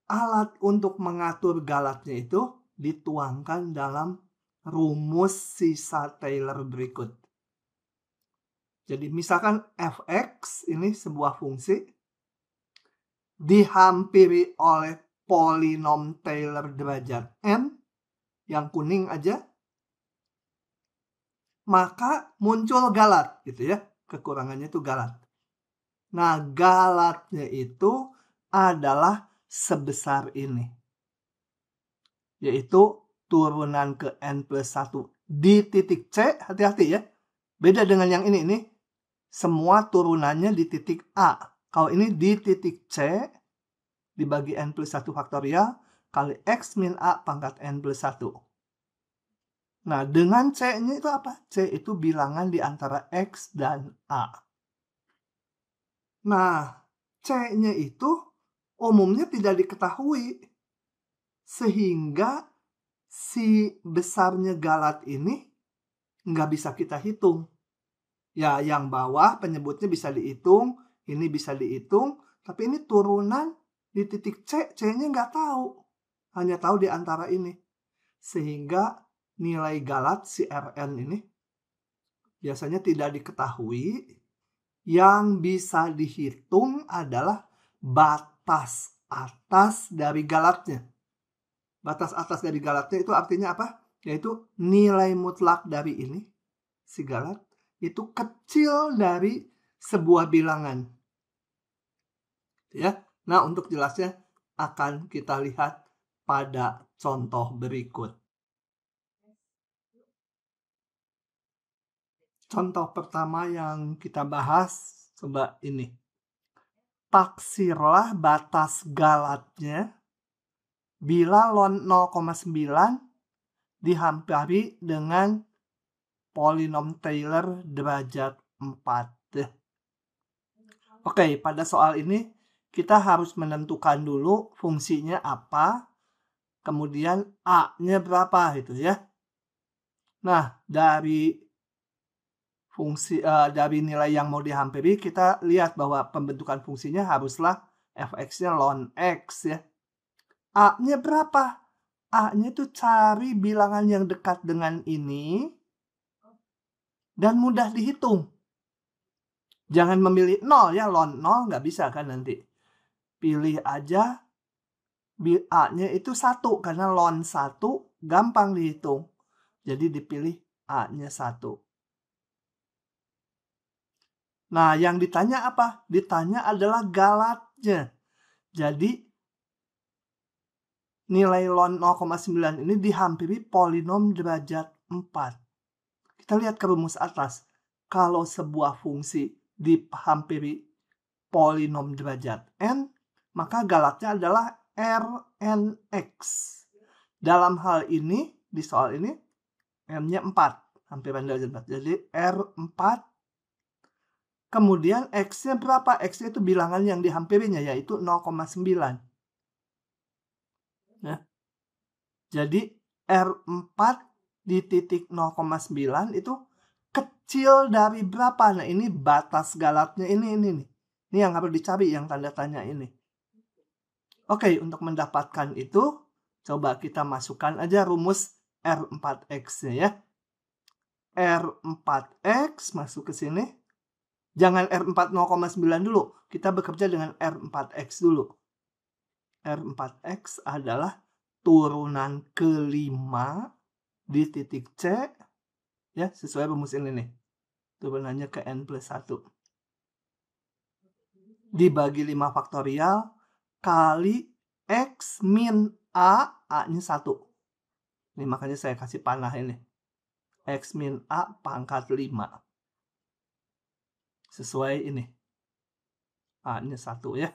alat untuk mengatur galatnya itu dituangkan dalam rumus sisa Taylor berikut. Jadi misalkan fx ini sebuah fungsi dihampiri oleh polinom Taylor derajat n, yang kuning aja, maka muncul galat gitu ya. Kekurangannya itu galat. Nah, galatnya itu adalah sebesar ini. Yaitu turunan ke n plus 1 di titik C, hati-hati ya. Beda dengan yang ini semua turunannya di titik A. Kalau ini di titik C dibagi n plus 1 faktorial kali x min A pangkat n plus 1. Nah, dengan C-nya itu apa? C itu bilangan di antara x dan A. Nah, C-nya itu umumnya tidak diketahui. Sehingga si besarnya galat ini nggak bisa kita hitung. Ya, yang bawah penyebutnya bisa dihitung, ini bisa dihitung, tapi ini turunan di titik C, C-nya nggak tahu. Hanya tahu di antara ini. Sehingga nilai galat si Rn ini biasanya tidak diketahui. Yang bisa dihitung adalah batas atas dari galatnya. Batas atas dari galatnya itu artinya apa? Yaitu nilai mutlak dari ini, si galat, itu kecil dari sebuah bilangan. Ya. Nah, untuk jelasnya akan kita lihat pada contoh berikut. Contoh pertama yang kita bahas, coba ini. Taksirlah batas galatnya bila ln 0,9 dihampiri dengan polinom Taylor derajat 4. Oke, pada soal ini kita harus menentukan dulu fungsinya apa, kemudian A-nya berapa gitu ya. Nah, dari nilai yang mau dihampiri, kita lihat bahwa pembentukan fungsinya haruslah fx-nya ln x ya. A-nya berapa? A-nya itu cari bilangan yang dekat dengan ini dan mudah dihitung. Jangan memilih 0 ya, ln 0 nggak bisa kan nanti. Pilih aja A-nya itu 1 karena ln 1 gampang dihitung. Jadi dipilih A-nya 1. Nah, yang ditanya apa? Ditanya adalah galatnya. Jadi, nilai ln 0,9 ini dihampiri polinom derajat 4. Kita lihat ke rumus atas. Kalau sebuah fungsi dihampiri polinom derajat n, maka galatnya adalah Rnx. Dalam hal ini, di soal ini, n-nya 4. Hampiran derajat 4. Jadi, R4. Kemudian X-nya berapa? X-nya itu bilangan yang dihampirinya, yaitu 0,9. Nah, jadi R4 di titik 0,9 itu kecil dari berapa? Nah, ini batas galatnya ini nih. Ini yang harus dicari, yang tanda tanya ini. Oke, untuk mendapatkan itu, coba kita masukkan aja rumus R4X-nya ya. R4X masuk ke sini. Jangan R4 0,9 dulu. Kita bekerja dengan R4X dulu. R4X adalah turunan kelima di titik C. Ya, sesuai rumus ini nih. Turunannya ke N plus 1. Dibagi 5 faktorial kali X min A. A-nya 1. Ini makanya saya kasih panah ini. X min A pangkat 5. Sesuai ini. A-nya 1 ya.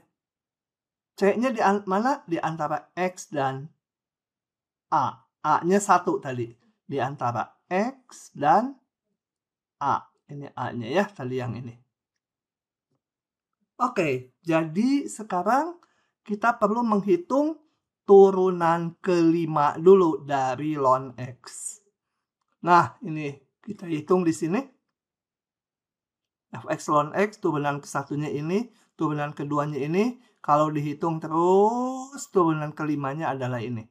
C-nya di mana? Di antara X dan A. A-nya 1 tadi. Di antara X dan A. Ini A-nya ya, tadi yang ini. Oke, jadi sekarang kita perlu menghitung turunan kelima dulu dari ln X. Nah, ini kita hitung di sini. Fx ln X, turunan ke-1-nya ini, turunan keduanya ini. Kalau dihitung terus, turunan kelimanya adalah ini.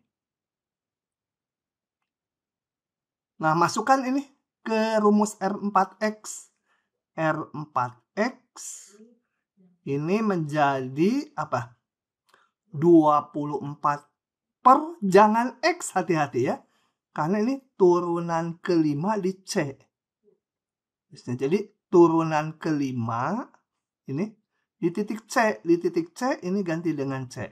Nah, masukkan ini ke rumus R4X. R4X ini menjadi apa? 24 per, jangan X, hati-hati ya. Karena ini turunan kelima di C. Jadi turunan kelima ini di titik C. Di titik C ini ganti dengan C.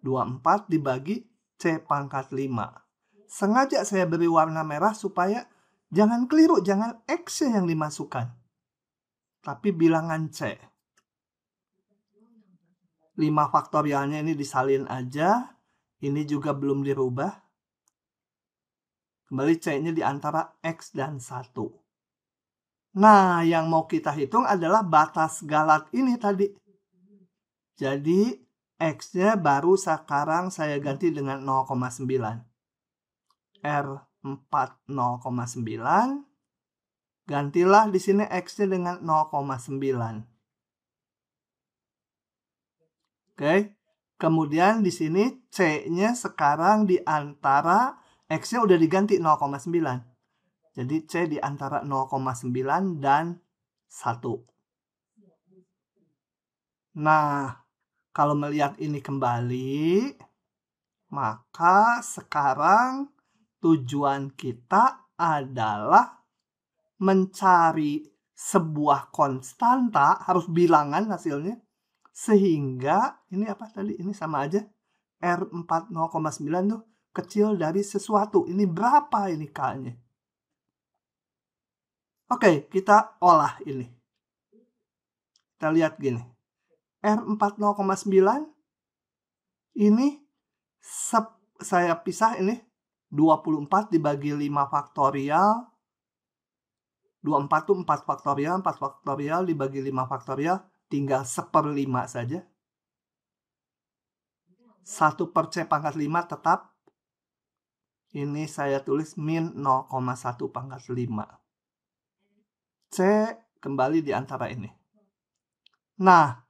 24 dibagi C pangkat 5. Sengaja saya beri warna merah supaya jangan keliru, jangan X yang dimasukkan. Tapi bilangan C. 5 faktorialnya ini disalin aja. Ini juga belum dirubah. Kembali C-nya di antara X dan 1. Nah, yang mau kita hitung adalah batas galat ini tadi. Jadi, X-nya baru sekarang saya ganti dengan 0,9. R4 0,9. Gantilah di sini X-nya dengan 0,9. Oke. Kemudian di sini C-nya sekarang di antara X-nya udah diganti 0,9. Jadi C di antara 0,9 dan 1. Nah, kalau melihat ini kembali, maka sekarang tujuan kita adalah mencari sebuah konstanta, harus bilangan hasilnya, sehingga ini apa tadi? Ini sama aja. R4 0,9 tuh kecil dari sesuatu. Ini berapa ini K-nya? Oke, kita olah ini. Kita lihat gini. R4 0,9 ini saya pisah ini 24 dibagi 5 faktorial. 24 itu 4 faktorial, 4 faktorial dibagi 5 faktorial, tinggal 1/5 saja. 1/C pangkat 5 tetap. Ini saya tulis min 0,1 pangkat 5. C kembali di antara ini. Nah,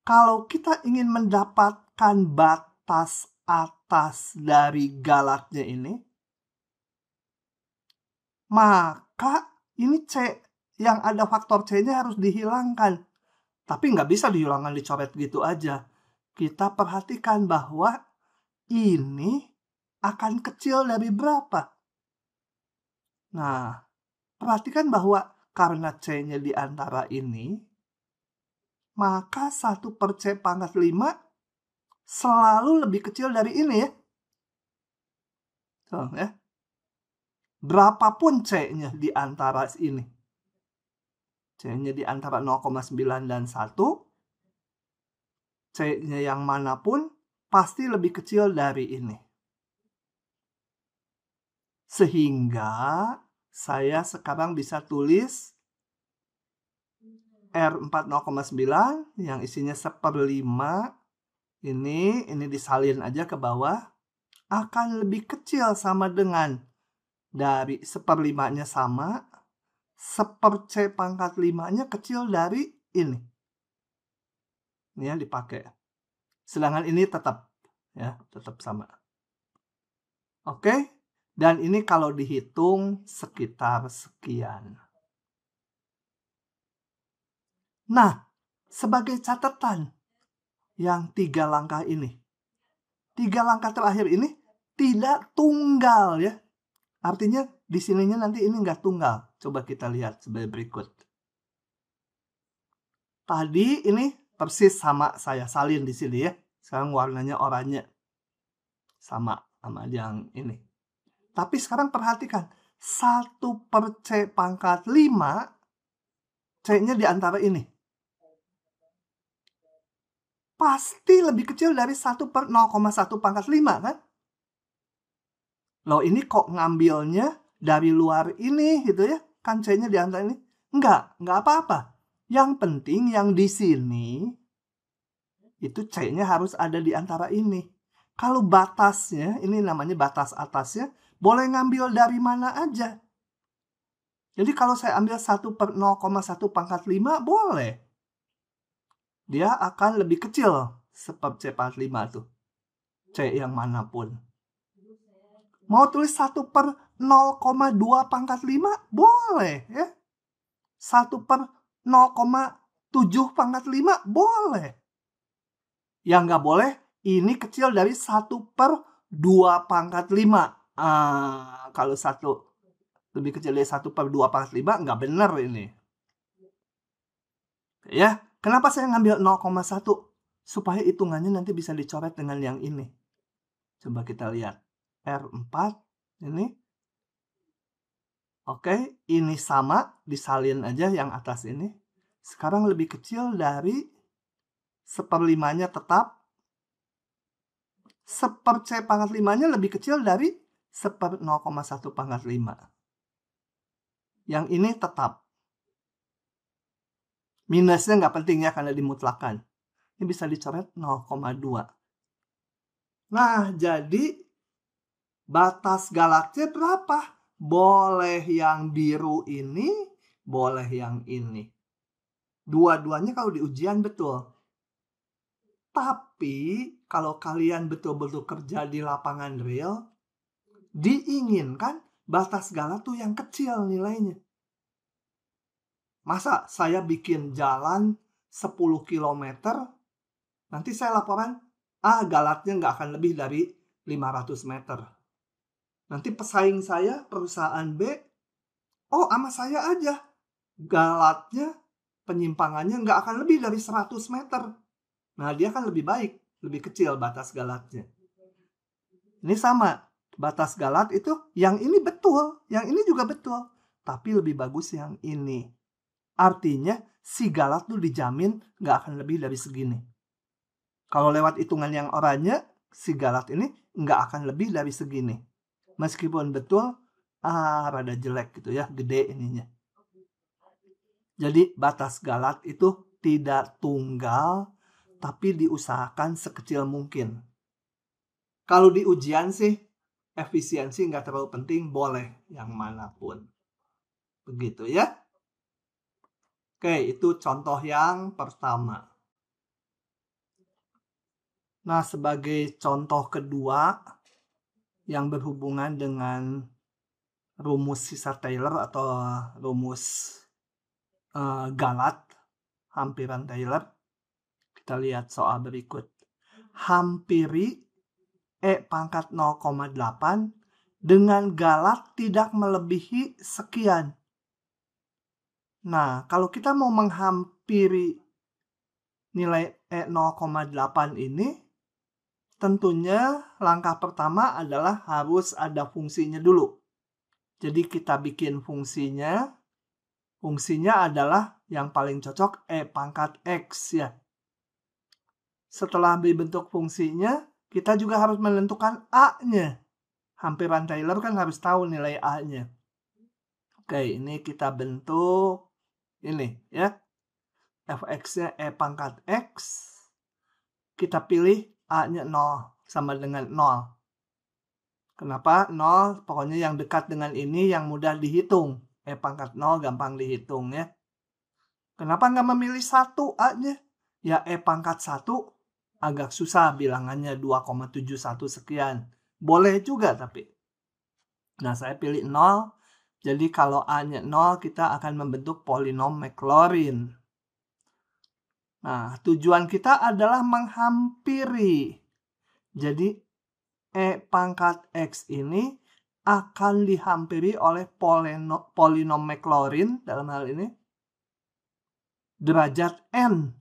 kalau kita ingin mendapatkan batas atas dari galatnya ini, maka ini C yang ada faktor C-nya harus dihilangkan. Tapi nggak bisa dihilangkan dicoret gitu aja. Kita perhatikan bahwa ini akan kecil dari berapa? Nah, perhatikan bahwa karena C-nya di antara ini, maka 1/C pangkat 5 selalu lebih kecil dari ini ya. So, ya. Berapapun C-nya di antara ini. C-nya di antara 0,9 dan 1. C-nya yang manapun pasti lebih kecil dari ini. Sehingga saya sekarang bisa tulis R4 0,9 yang isinya 1/5. Ini disalin aja ke bawah. Akan lebih kecil sama dengan dari 1/5-nya sama. 1/C pangkat 5-nya kecil dari ini. Ini yang dipakai. Sedangkan ini tetap sama. Oke. Dan ini kalau dihitung sekitar sekian. Nah, sebagai catatan yang 3 langkah ini. 3 langkah terakhir ini tidak tunggal ya. Artinya di sininya nanti ini nggak tunggal. Coba kita lihat sebagai berikut. Tadi ini persis sama saya salin di sini ya. Sekarang warnanya oranye. Sama yang ini. Tapi sekarang perhatikan. 1/C pangkat 5. C-nya di antara ini. Pasti lebih kecil dari 1/0,1 pangkat 5 kan? Loh ini kok ngambilnya dari luar ini gitu ya. Kan C-nya di antara ini. Enggak apa-apa. Yang penting yang di sini itu C-nya harus ada di antara ini. Kalau batasnya, ini namanya batas atasnya, boleh ngambil dari mana aja. Jadi kalau saya ambil 1/0,1 pangkat 5, boleh. Dia akan lebih kecil 1/C pangkat 5 tuh. C yang manapun. Mau tulis 1/0,2 pangkat 5, boleh ya. 1/0,7 pangkat 5, boleh. Yang nggak boleh, ini kecil dari 1/2 pangkat 5. Kalau 1 lebih kecil dari 1/2 pangkat 5, nggak benar ini. Ya, kenapa saya ngambil 0,1? Supaya hitungannya nanti bisa dicoret dengan yang ini. Coba kita lihat. R4 ini. Oke, ini sama. Disalin aja yang atas ini. Sekarang lebih kecil dari 1/5-nya tetap. 1/C pangkat 5-nya lebih kecil dari 1/0,1 pangkat 5. Yang ini tetap. Minusnya nggak penting ya karena dimutlakan. Ini bisa dicoret 0,2. Nah, jadi batas galatnya berapa? Boleh yang biru ini, boleh yang ini. Dua-duanya kalau di ujian betul. Tapi kalau kalian betul-betul kerja di lapangan real, Diinginkan batas galat tuh yang kecil nilainya. Masa saya bikin jalan 10 km, nanti saya laporan, galatnya nggak akan lebih dari 500 meter. Nanti pesaing saya, perusahaan B, sama saya aja. Galatnya, penyimpangannya nggak akan lebih dari 100 meter. Nah, dia kan lebih baik, lebih kecil batas galatnya. Ini sama, batas galat itu yang ini betul, yang ini juga betul. Tapi lebih bagus yang ini. Artinya, si galat tuh dijamin nggak akan lebih dari segini. Kalau lewat hitungan yang oranye, si galat ini nggak akan lebih dari segini. Meskipun betul, rada jelek gitu ya, gede ininya. Jadi batas galat itu tidak tunggal, tapi diusahakan sekecil mungkin. Kalau di ujian sih, efisiensi nggak terlalu penting, boleh yang manapun. Begitu ya. Oke, itu contoh yang pertama. Nah, sebagai contoh kedua yang berhubungan dengan rumus sisa-Taylor atau rumus galat, hampiran Taylor, kita lihat soal berikut. Hampiri E pangkat 0,8 dengan galat tidak melebihi sekian. Nah, kalau kita mau menghampiri nilai E 0,8 ini, tentunya langkah pertama adalah harus ada fungsinya dulu. Jadi kita bikin fungsinya. Fungsinya adalah yang paling cocok E pangkat X ya. Setelah dibentuk fungsinya, kita juga harus menentukan A-nya. Hampiran Taylor kan harus tahu nilai A-nya. Oke, ini kita bentuk ini ya. Fx-nya E pangkat X. Kita pilih A-nya 0 sama dengan 0. Kenapa 0? Pokoknya yang dekat dengan ini yang mudah dihitung. E pangkat 0 gampang dihitung ya. Kenapa nggak memilih 1 A-nya? Ya E pangkat 1 agak susah bilangannya 2,71 sekian. Boleh juga tapi. Nah, saya pilih 0. Jadi kalau A-nya 0, kita akan membentuk polinom Maclaurin. Nah, tujuan kita adalah menghampiri. Jadi, E pangkat X ini akan dihampiri oleh polinom Maclaurin, dalam hal ini, derajat N.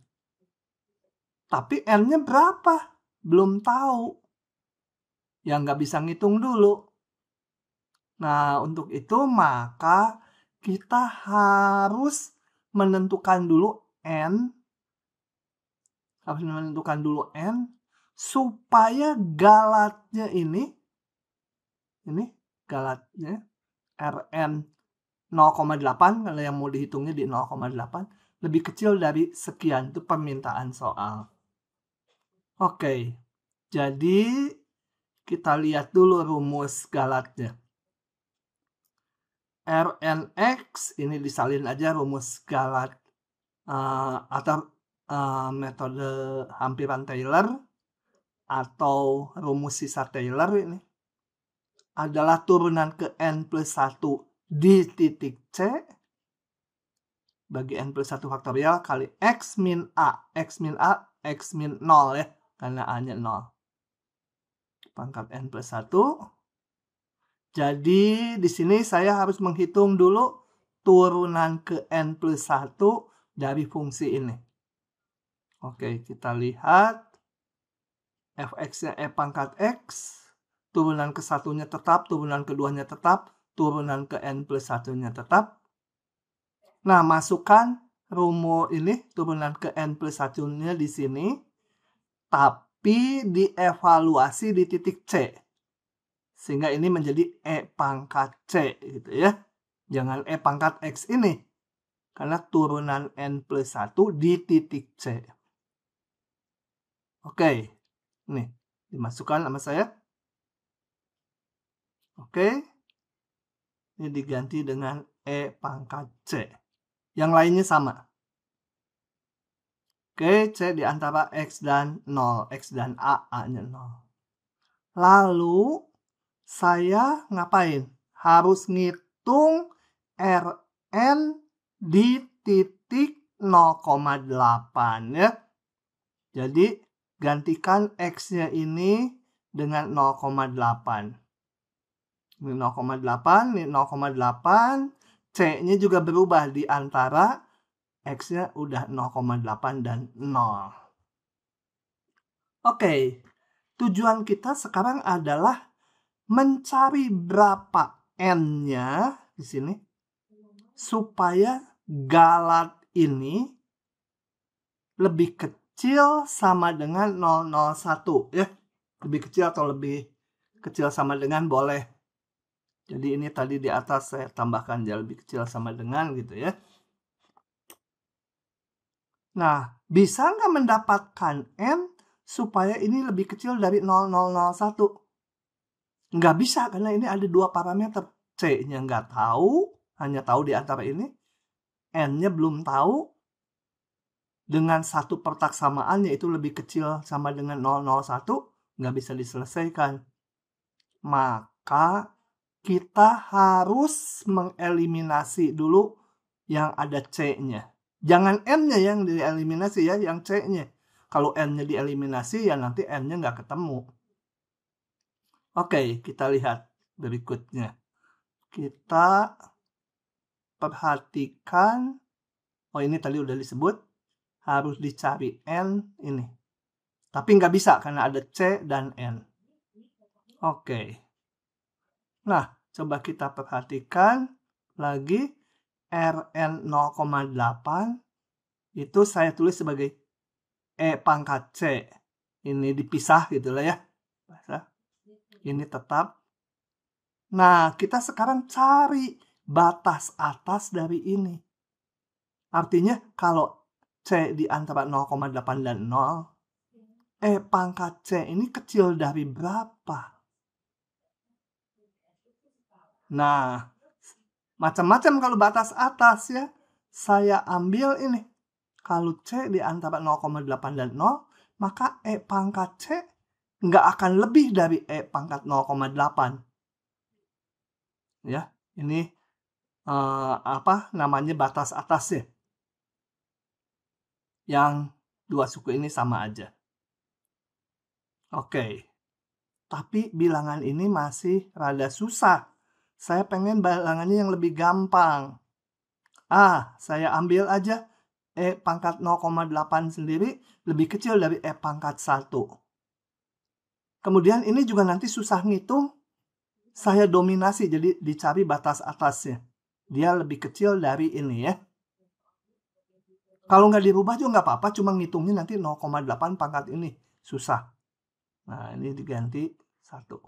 Tapi N-nya berapa? Belum tahu. Ya, nggak bisa ngitung dulu. Nah, untuk itu maka kita harus menentukan dulu N. Harus menentukan dulu N. Supaya galatnya ini galatnya Rn 0,8. Kalau yang mau dihitungnya di 0,8. Lebih kecil dari sekian. Itu permintaan soal. Oke, jadi kita lihat dulu rumus galatnya. Rnx ini disalin aja rumus galat atau metode hampiran Taylor atau rumus sisa Taylor ini adalah turunan ke n plus 1 di titik C bagi n plus 1 faktorial kali x min A. X min A, x min 0 ya. Karena A-nya 0. Pangkat N plus 1. Jadi di sini saya harus menghitung dulu turunan ke N plus 1 dari fungsi ini. Oke, kita lihat. Fx-nya E pangkat X. Turunan ke 1-nya tetap, turunan keduanya tetap, turunan ke N plus 1-nya tetap. Nah, masukkan rumus ini, turunan ke N plus 1-nya di sini. Tapi dievaluasi di titik C. Sehingga ini menjadi E pangkat C gitu ya. Jangan E pangkat X ini. Karena turunan N plus 1 di titik C. Oke. Nih, dimasukkan sama saya. Oke. Ini diganti dengan E pangkat C. Yang lainnya sama. Oke, C di antara X dan 0. X dan A, A-nya 0. Lalu, saya ngapain? Harus ngitung Rn di titik 0,8 ya. Jadi gantikan X-nya ini dengan 0,8. Ini 0,8, ini 0,8. C-nya juga berubah di antara X-nya udah 0,8 dan 0. Oke, tujuan kita sekarang adalah mencari berapa N-nya di sini supaya galat ini lebih kecil sama dengan 001 ya. Lebih kecil atau lebih kecil sama dengan boleh. Jadi ini tadi di atas saya tambahkan jadi lebih kecil sama dengan gitu ya. Nah, bisa nggak mendapatkan N supaya ini lebih kecil dari 0001? Nggak bisa karena ini ada dua parameter. C-nya nggak tahu, hanya tahu di antara ini. N-nya belum tahu. Dengan satu pertaksamaan yaitu lebih kecil sama dengan 001, nggak bisa diselesaikan. Maka kita harus mengeliminasi dulu yang ada C-nya. Jangan N-nya yang dieliminasi ya, yang C-nya. Kalau N-nya dieliminasi ya nanti N-nya nggak ketemu. Oke, kita lihat berikutnya. Kita perhatikan, oh ini tadi udah disebut, harus dicari N ini. Tapi nggak bisa karena ada C dan N. Oke. Nah, coba kita perhatikan lagi Rn 0,8 itu saya tulis sebagai E pangkat C. Ini dipisah gitu lah ya. Ini tetap. Nah, kita sekarang cari batas atas dari ini. Artinya kalau C di antara 0,8 dan 0, E pangkat C ini kecil dari berapa? Nah, macam-macam kalau batas atas ya. Saya ambil ini. Kalau C di antara 0,8 dan 0, maka E pangkat C nggak akan lebih dari E pangkat 0,8. Ya, ini apa namanya batas atas ya. Yang dua suku ini sama aja. Oke. Tapi bilangan ini masih rada susah. Saya pengen bilangannya yang lebih gampang. Saya ambil aja E pangkat 0,8 sendiri lebih kecil dari E pangkat 1. Kemudian ini juga nanti susah ngitung. Saya dominasi, jadi dicari batas atasnya. Dia lebih kecil dari ini ya. Kalau nggak dirubah juga nggak apa-apa, cuma ngitungnya nanti 0,8 pangkat ini. Susah. Nah, ini diganti 1.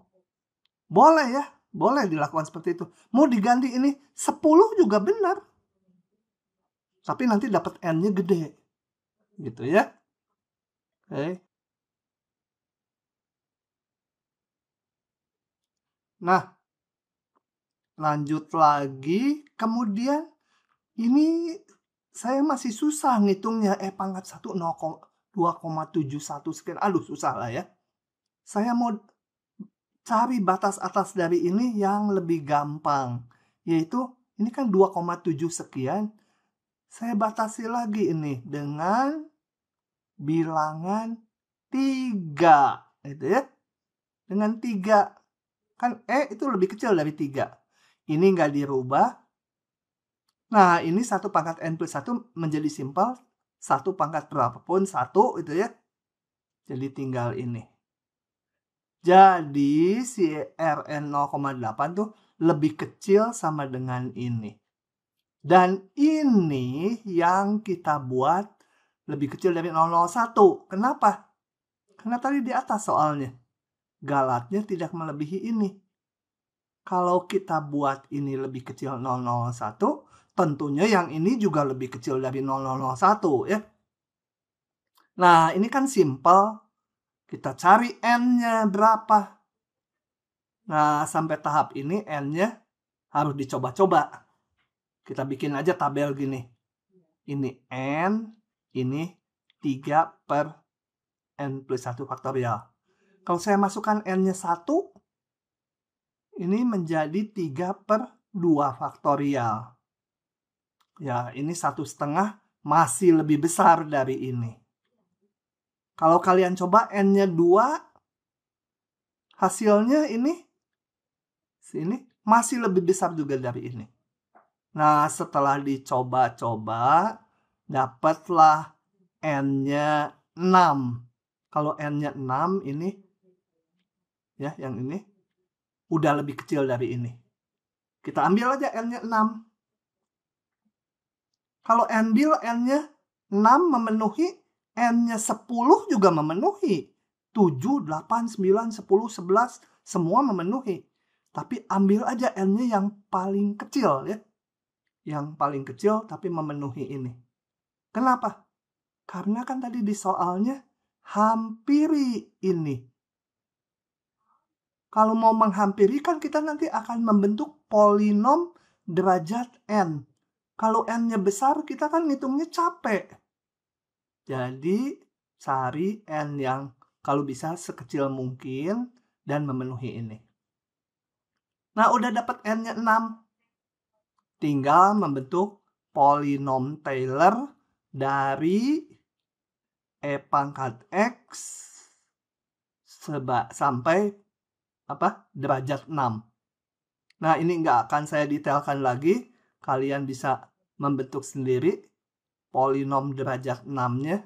Boleh ya, boleh dilakukan seperti itu. Mau diganti ini 10 juga benar. Tapi nanti dapat N-nya gede. Gitu ya. Oke. Nah, lanjut lagi. Kemudian ini saya masih susah ngitungnya. Pangkat 1 2,71 sekian. Aduh, susah lah ya. Saya mau cari batas atas dari ini yang lebih gampang. Yaitu, ini kan 2,7 sekian. Saya batasi lagi ini dengan bilangan 3. Gitu ya. Dengan 3. Kan E itu lebih kecil dari 3. Ini nggak dirubah. Nah, ini 1 pangkat N plus 1 menjadi simpel. 1 pangkat berapapun 1 itu ya. Jadi tinggal ini. Jadi si Rn 0,8 tuh lebih kecil sama dengan ini. Dan ini yang kita buat lebih kecil dari 001. Kenapa? Karena tadi di atas soalnya. Galatnya tidak melebihi ini. Kalau kita buat ini lebih kecil 001, tentunya yang ini juga lebih kecil dari 001 ya. Nah, ini kan simple. Kita cari N-nya berapa. Nah, sampai tahap ini N-nya harus dicoba-coba. Kita bikin aja tabel gini. Ini N, ini 3 per N plus 1 faktorial. Kalau saya masukkan N-nya 1, ini menjadi 3/2 faktorial. Ya, ini 1/2 masih lebih besar dari ini. Kalau kalian coba N-nya 2, hasilnya ini masih lebih besar juga dari ini. Nah, setelah dicoba-coba, dapatlah N-nya 6. Kalau N-nya 6 ini, ya yang ini, udah lebih kecil dari ini. Kita ambil aja N-nya 6. Kalau ambil N-nya 6 memenuhi, N-nya 10 juga memenuhi. 7, 8, 9, 10, 11, semua memenuhi. Tapi ambil aja N-nya yang paling kecil ya. Yang paling kecil tapi memenuhi ini. Kenapa? Karena kan tadi di soalnya hampiri ini. Kalau mau menghampiri kan kita nanti akan membentuk polinom derajat N. Kalau N-nya besar kita kan ngitungnya capek. Jadi cari N yang kalau bisa sekecil mungkin dan memenuhi ini. Nah, udah dapat N-nya 6. Tinggal membentuk polinom Taylor dari E pangkat X sampai derajat 6. Nah, ini nggak akan saya detailkan lagi. Kalian bisa membentuk sendiri polinom derajat 6-nya.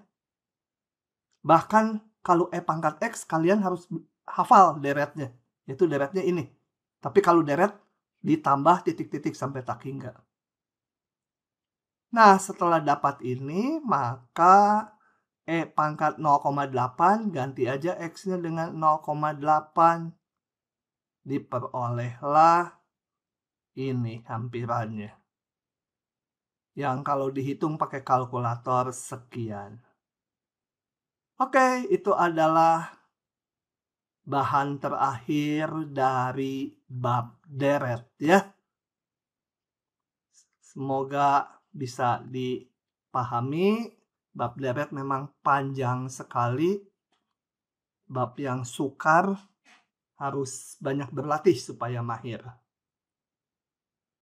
Bahkan kalau E pangkat X, kalian harus hafal deretnya. Yaitu deretnya ini. Tapi kalau deret, ditambah titik-titik sampai tak hingga. Nah, setelah dapat ini, maka E pangkat 0,8 ganti aja X-nya dengan 0,8. Diperolehlah ini hampirannya. Yang kalau dihitung pakai kalkulator sekian. Oke, itu adalah bahan terakhir dari bab deret ya. Semoga bisa dipahami. Bab deret memang panjang sekali. Bab yang sukar harus banyak berlatih supaya mahir.